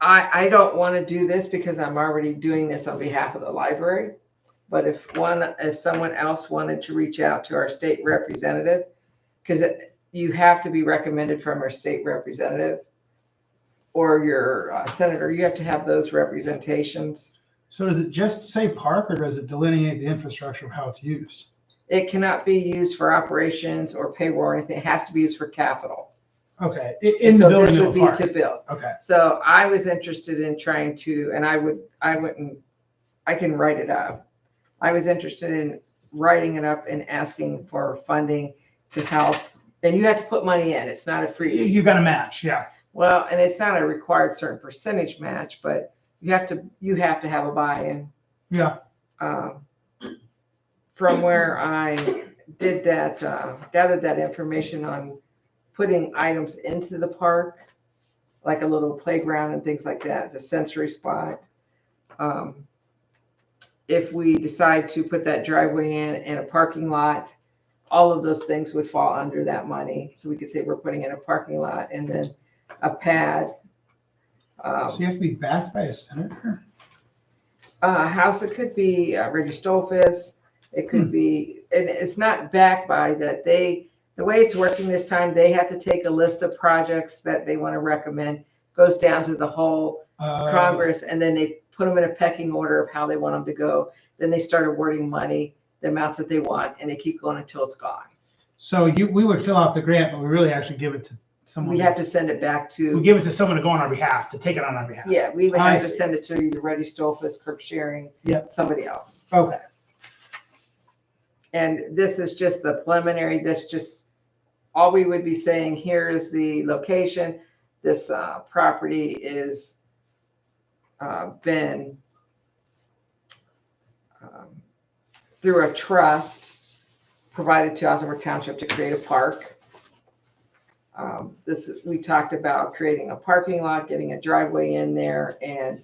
I don't want to do this because I'm already doing this on behalf of the library. But if someone else wanted to reach out to our state representative, because you have to be recommended from our state representative or your senator, you have to have those representations. So does it just say park, or does it delineate the infrastructure of how it's used? It cannot be used for operations or payroll or anything. It has to be used for capital. Okay, And in the so building this of would a be park. to build. Okay. So I was interested in trying to, and I can write it up. I was interested in writing it up and asking for funding to help. And you have to put money in. It's not a free. You got to match, yeah. Well, and it's not a required certain percentage match, but you have to have a buy-in. Yeah. From where I did that, gathered that information on putting items into the park, like a little playground and things like that. It's a sensory spot. If we decide to put that driveway in and a parking lot, all of those things would fall under that money. So we could say we're putting in a parking lot and then a pad. So you have to be backed by a senator? House, it could be Reggie Stolfus. It could be, and it's not backed by that the way it's working this time, they have to take a list of projects that they want to recommend, goes down to the whole Congress, and then they put them in a pecking order of how they want them to go. Then they start awarding money, the amounts that they want, and they keep going until it's gone. So we would fill out the grant, but we really actually give it to someone. We have to send it back We to, give it to someone to go on our behalf, to take it on our behalf. yeah, we would I have to see. send it to either Reddy Stolfus, Kirk Sharing, Yep. somebody else. Okay. And this is just the preliminary, this just, all we would be saying, here is the location. This property is been through a trust provided to Osnaburg Township to create a park. We talked about creating a parking lot, getting a driveway in there, and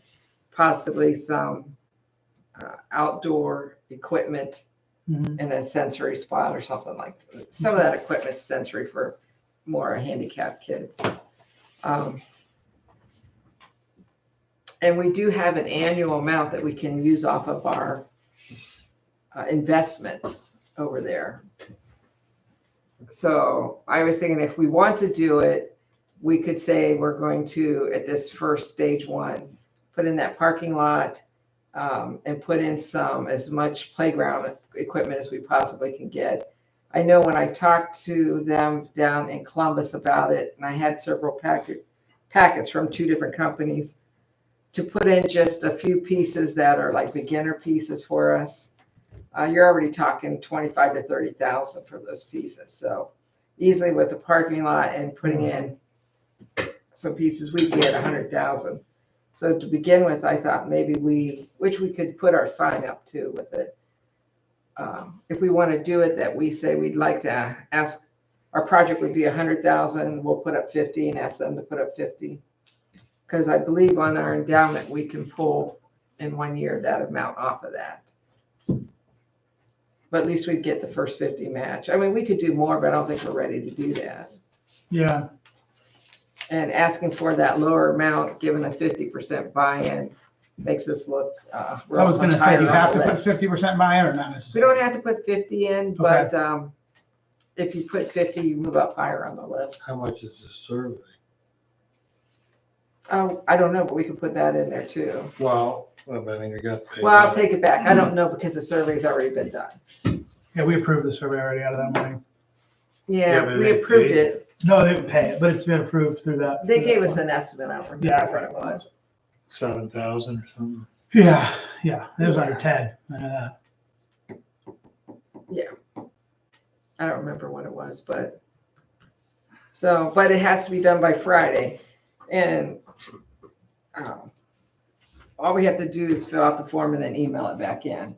possibly some outdoor equipment Mhm. in a sensory spot or something like that. Some of that equipment's sensory for more handicapped kids. And we do have an annual amount that we can use off of our investment over there. So I was thinking if we want to do it, we could say we're going to, at this first stage one, put in that parking lot and put in as much playground equipment as we possibly can get. I know when I talked to them down in Columbus about it, and I had several packets from 2 different companies to put in just a few pieces that are like beginner pieces for us. You're already talking 25 to 30,000 for those pieces. So easily with the parking lot and putting in some pieces, we can get 100,000. So to begin with, I thought maybe which we could put our sign up too with it. If we want to do it, that we say we'd like to ask, our project would be 100,000, we'll put up 50 and ask them to put up 50. Because I believe on our endowment, we can pull in 1 year that amount off of that. But at least we'd get the first 50 match. I mean, we could do more, but I don't think we're ready to do that. Yeah. And asking for that lower amount, given a 50% buy-in, makes us look. I was going to say, do you have to put 50% buy-in or not We necessarily? don't have to put 50 in, but if you put 50, you move up higher on the list. How much is the survey? Oh, I don't know, but we can put that in there too. Well, I mean, you got to pay. Well, I'll take it back. I don't know because the survey's already been done. Yeah, we approved the survey already out of that money. Yeah, Yeah, but we they approved paid. it. No, they didn't pay it, but it's been approved through that. They through gave that us one. an estimate. I don't Yeah, I remember what it was. 7,000 or something. Yeah, it was under 10. I know that. I don't remember what it was, but it has to be done by Friday. And all we have to do is fill out the form and then email it back in.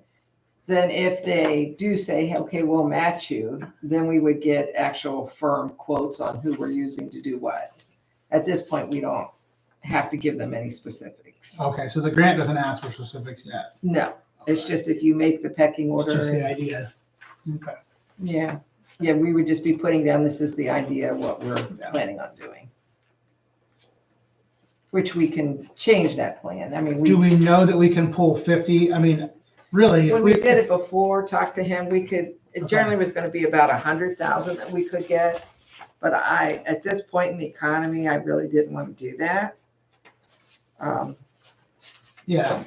Then if they do say, okay, we'll match you, then we would get actual firm quotes on who we're using to do what. At this point, we don't have to give them any specifics. Okay, so the grant doesn't ask for specifics yet. No, it's just if you make the pecking It's order. just the idea. Okay. Yeah, we would just be putting down, this is the idea of what we're planning on doing. Which we can change that plan. I mean, Do we know that we can pull 50? I mean, really, when if we did it before, talked to him, it generally was gonna be about 100,000 that we could get. But at this point in the economy, I really didn't want to do that. Yeah,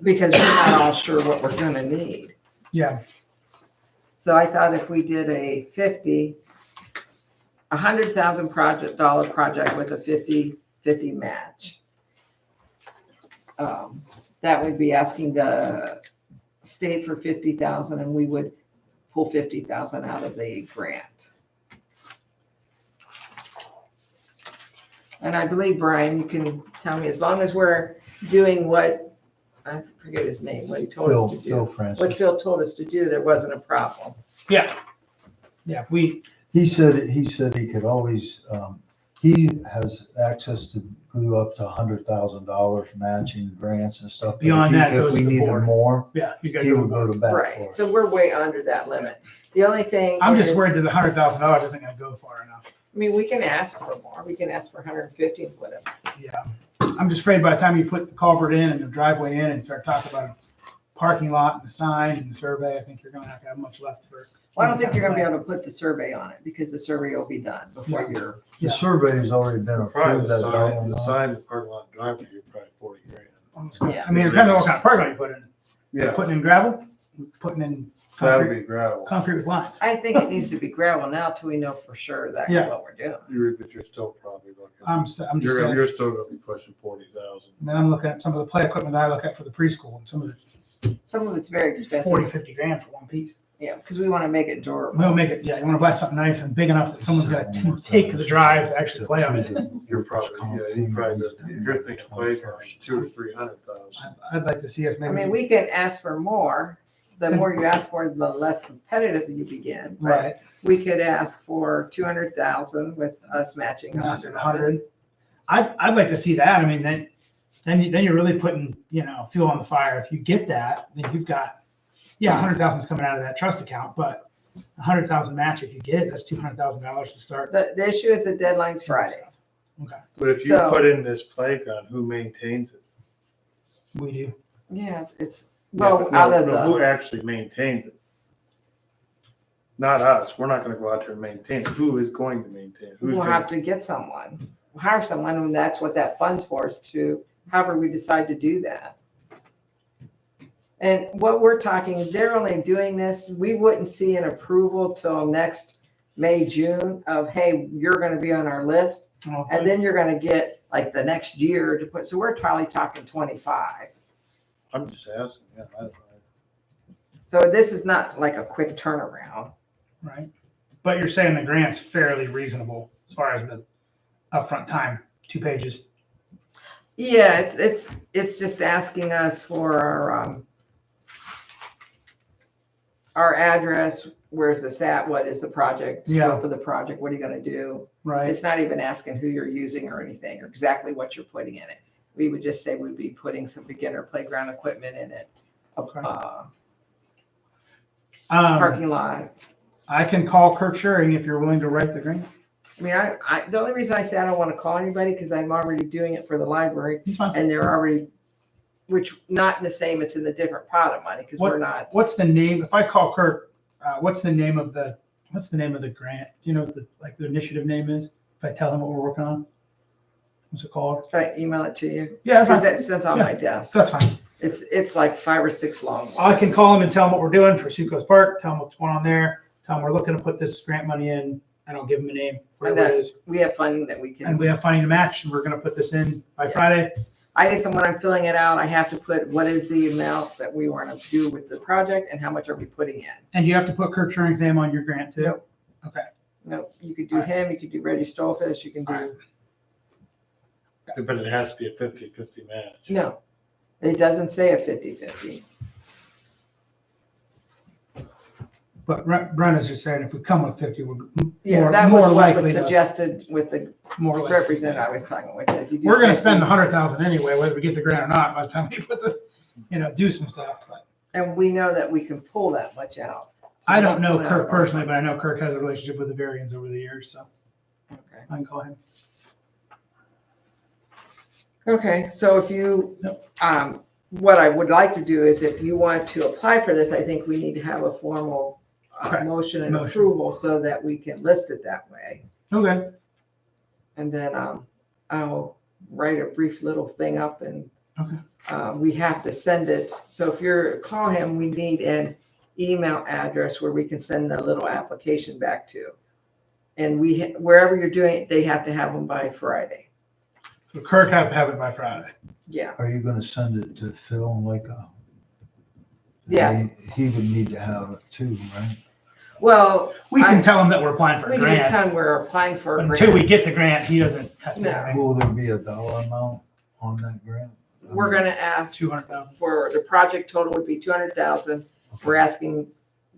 Because we're not all sure what we're gonna need. yeah. So I thought if we did a $100,000 project with a 50/50 match, that would be asking the state for 50,000 and we would pull 50,000 out of the grant. And I believe, Brian, you can tell me, as long as we're doing what, I forget his name, what he told us to do. Phil Francis. What Phil told us to do, there wasn't a problem. Yeah, He said he could always, he has access to go up to $100,000 matching grants and stuff. But Beyond that goes If we to the needed board. more, yeah, you got he would to. go to bat for Right, us. so we're way under that limit. The only thing I'm just is- worried that the $100,000 isn't going to go far enough. I mean, we can ask for more. We can ask for 150 and whatever. Yeah, I'm just afraid by the time you put the culvert in and the driveway in and start talking about a parking lot and the sign and the survey, I think you're gonna have to have much left for. Well, I don't think you're gonna be able to put the survey on it because the survey will be done before you're. The Yeah. survey's already been Probably approved. the that sign, dollar the amount. sign, the parking lot, driveway, you're probably 40 grand. Yeah. I mean, it depends on what kind of parking lot you put in. Yeah, Putting in gravel, putting in that'll concrete, be gravel. concrete with lines. I think it needs to be gravel now till we know for sure exactly Yeah. what we're doing. But you're still probably looking, I'm just you're saying, still gonna be pushing 40,000. I mean, I'm looking at some of the play equipment that I look at for the preschool, and some of it's Some of it's very 40, expensive. 50 grand for one piece. Yeah, because we want to make it durable. We'll make it, yeah, you wanna buy something nice and big enough that someone's gonna take the drive to actually play on it. You're probably, you're thinking playground, 200 or 300,000. I'd like to see us I mean, maybe, we can ask for more. The more you ask for, the less competitive you begin. But right, we could ask for 200,000 with us matching 100 of it. 100. I'd like to see that, I mean, then you're really putting, fuel on the fire. If you get that, then you've got, 100,000 is coming out of that trust account, but 100,000 match, if you get it, that's $200,000 to start. The issue is the deadline's Friday. Okay, But if you So- put in this playground, who maintains it? we do. Yeah, it's, Yeah, well, but out no, of no, Who the, actually maintains it? Not us, we're not gonna go out there and maintain it. Who is going to maintain it? Who's we'll gonna- have to get someone, hire someone, and that's what that fund's for, is to, however we decide to do that. And what we're talking, they're only doing this, we wouldn't see an approval till next May, June of, hey, you're gonna be on our list. And then you're gonna get like the next year to put, so we're probably talking 25. I'm just asking, yeah. So this is not like a quick turnaround. Right, but you're saying the grant's fairly reasonable as far as the upfront time, 2 pages. Yeah, it's just asking us for our address, where's this at, what is the project, Yeah. scope of the project, what are you gonna do? Right, It's not even asking who you're using or anything, or exactly what you're putting in it. We would just say we'd be putting some beginner playground equipment in it, Okay. parking lot. I can call Kirk Schuring if you're willing to write the grant. I mean, the only reason I say I don't wanna call anybody, because I'm already doing it for the library, He's fine. and they're already, which not the same, it's in the different pot of money, because we're not. What's the name, if I call Kirk, what's the name of the grant? You know, what the initiative name is? If I tell him what we're working on? What's it called? Should I email it to you? Yeah, Because that's fine. that sits on my desk. That's fine. It's like 5 or 6 long ones. I can call him and tell him what we're doing for Succo's Park, tell him what's going on there, tell him we're looking to put this grant money in, and I'll give him a name, whatever it is. We have funding that we And can, we have funding to match, and we're gonna put this in by Friday. I just, when I'm filling it out, I have to put what is the amount that we want to do with the project and how much are we putting in. And you have to put Kirk Schuring's name on your grant too? Nope. Okay. No, you could do him, you could do Reggie Stolfus, you can do, But it has to be a 50-50 match. no, it doesn't say a 50-50. But Brenna's just saying if we come with 50, we're Yeah, more that was what was likely to, suggested with the more likely. representative I was talking with. If you do We're gonna 50, spend 100,000 anyway, whether we get the grant or not, by the time we put do some stuff. But And we know that we can pull that much out. So I we don't know pull it out Kirk of our personally, but I know Kirk has a relationship with the Varians over the years, so fund. Okay. I can call him. Okay, so if you, Yep. what I would like to do is if you want to apply for this, I think we need to have a formal Correct. motion and Motion. approval so that we can list it that way. Okay. And then I'll write a brief little thing up and Okay. we have to send it. So if you're, call him, we need an email address where we can send the little application back to. And wherever you're doing it, they have to have them by Friday. So Kirk has to have it by Friday. Yeah, Are you gonna send it to Phil like a? Yeah. He would need to have it too, right? well, We can tell him that we're applying for we a can just grant. tell him we're applying for a Until we grant. get the grant, he doesn't have to. No. Will there be a dollar amount on that grant? We're gonna ask 200,000. for, the project total would be 200,000. We're asking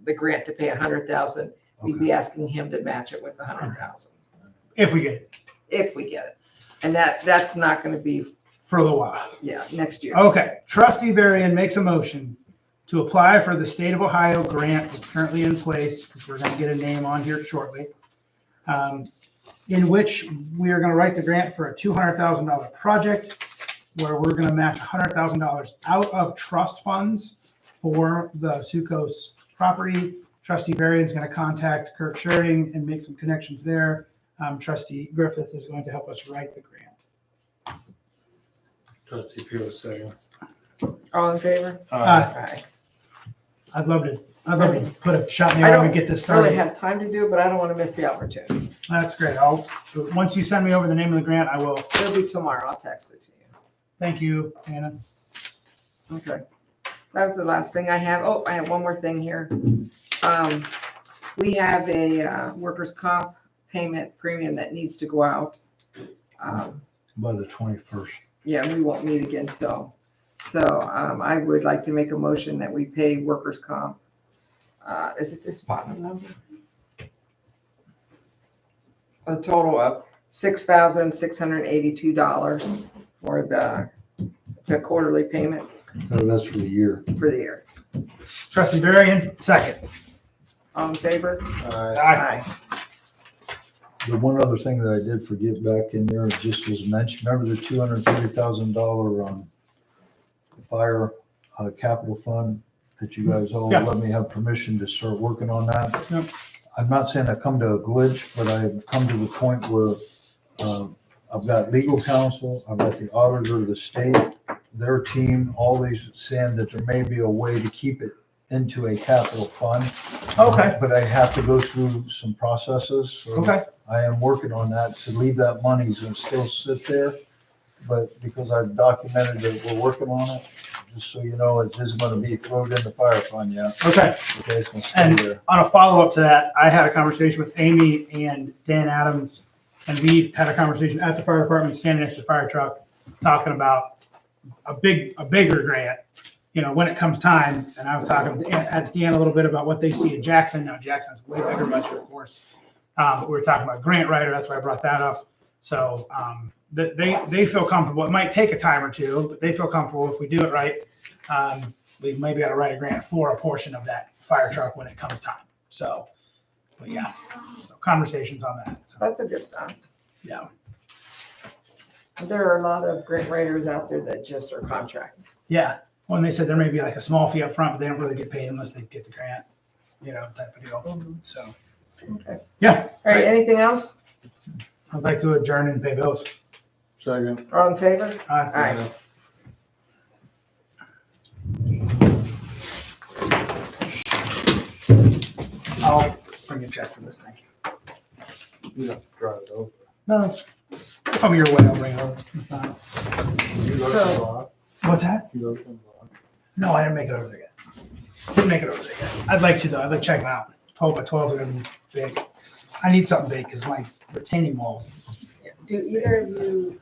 the grant to pay 100,000. We'd be asking him to match it with 100,000 If we get it, if we get it. And that's not gonna be, for a little while. next year. Okay, Trustee Varian makes a motion to apply for the State of Ohio grant that's currently in place, because we're gonna get a name on here shortly, in which we are gonna write the grant for a $200,000 project, where we're gonna match $100,000 out of trust funds for the Sukos property. Trustee Varian's going to contact Kirk Sheridan and make some connections there. Trustee Griffith is going to help us write the grant. Trustee Peel, second. All in favor? Aye. I'd love to put a shot in the I arm don't and get this Really started. have time to do it, but I don't want to miss the opportunity. That's great. Once you send me over the name of the grant, I will. It'll be tomorrow. I'll text it to you. Thank you, Anna. Okay. That was the last thing I have. Oh, I have one more thing here. We have a workers' comp payment premium that needs to go out. By the 21st. Yeah, we won't meet again till, so I would like to make a motion that we pay workers' comp. Is it this bottom number? A total of $6,682 for it's a quarterly payment No, that's for the year. for the year. Trustee Varian, second. All in favor? Aye. The one other thing that I did forget back in there, just was mentioned, remember the $230,000 fire capital fund that you guys all Yeah. let me have permission to start working on that? Yep. I'm not saying I come to a glitch, but I've come to the point where I've got legal counsel, I've got the auditor of the state, their team, all these saying that there may be a way to keep it into a capital fund. Okay. But I have to go through some processes. So Okay. I am working on that to leave that money and still sit there. But because I've documented that we're working on it, just so you know, it isn't going to be thrown in the fire fund yet. Okay. Okay, it's going to stay And there. on a follow-up to that, I had a conversation with Amy and Dan Adams, and we had a conversation at the fire department, standing next to the fire truck, talking about a bigger grant, when it comes time. And I was talking at the end a little bit about what they see in Jackson. Now, Jackson's way bigger budget, of course. But we were talking about grant writer. That's why I brought that up. So they feel comfortable. It might take a time or two, but they feel comfortable if we do it right. We maybe ought to write a grant for a portion of that fire truck when it comes time. So, but yeah, so conversations on that. So, That's a good thought. yeah. There are a lot of grant writers out there that just are contracted. Yeah. When they said there may be like a small fee up front, but they don't really get paid unless they get the grant, type of deal. So, Okay. yeah. All right, anything else? I'd like to adjourn and pay bills. Second. All in favor? Aye. I'll bring a check for this. Thank you. You have to drive it over. No, if I'm your way, I'll bring it over. You go to So- the lot? What's that? You go to the lot? No, I didn't make it over there yet. Didn't make it over there yet. I'd like to though. I'd like to check them out. 12 by 12 are gonna be big. I need something big because my retaining walls. Do either of you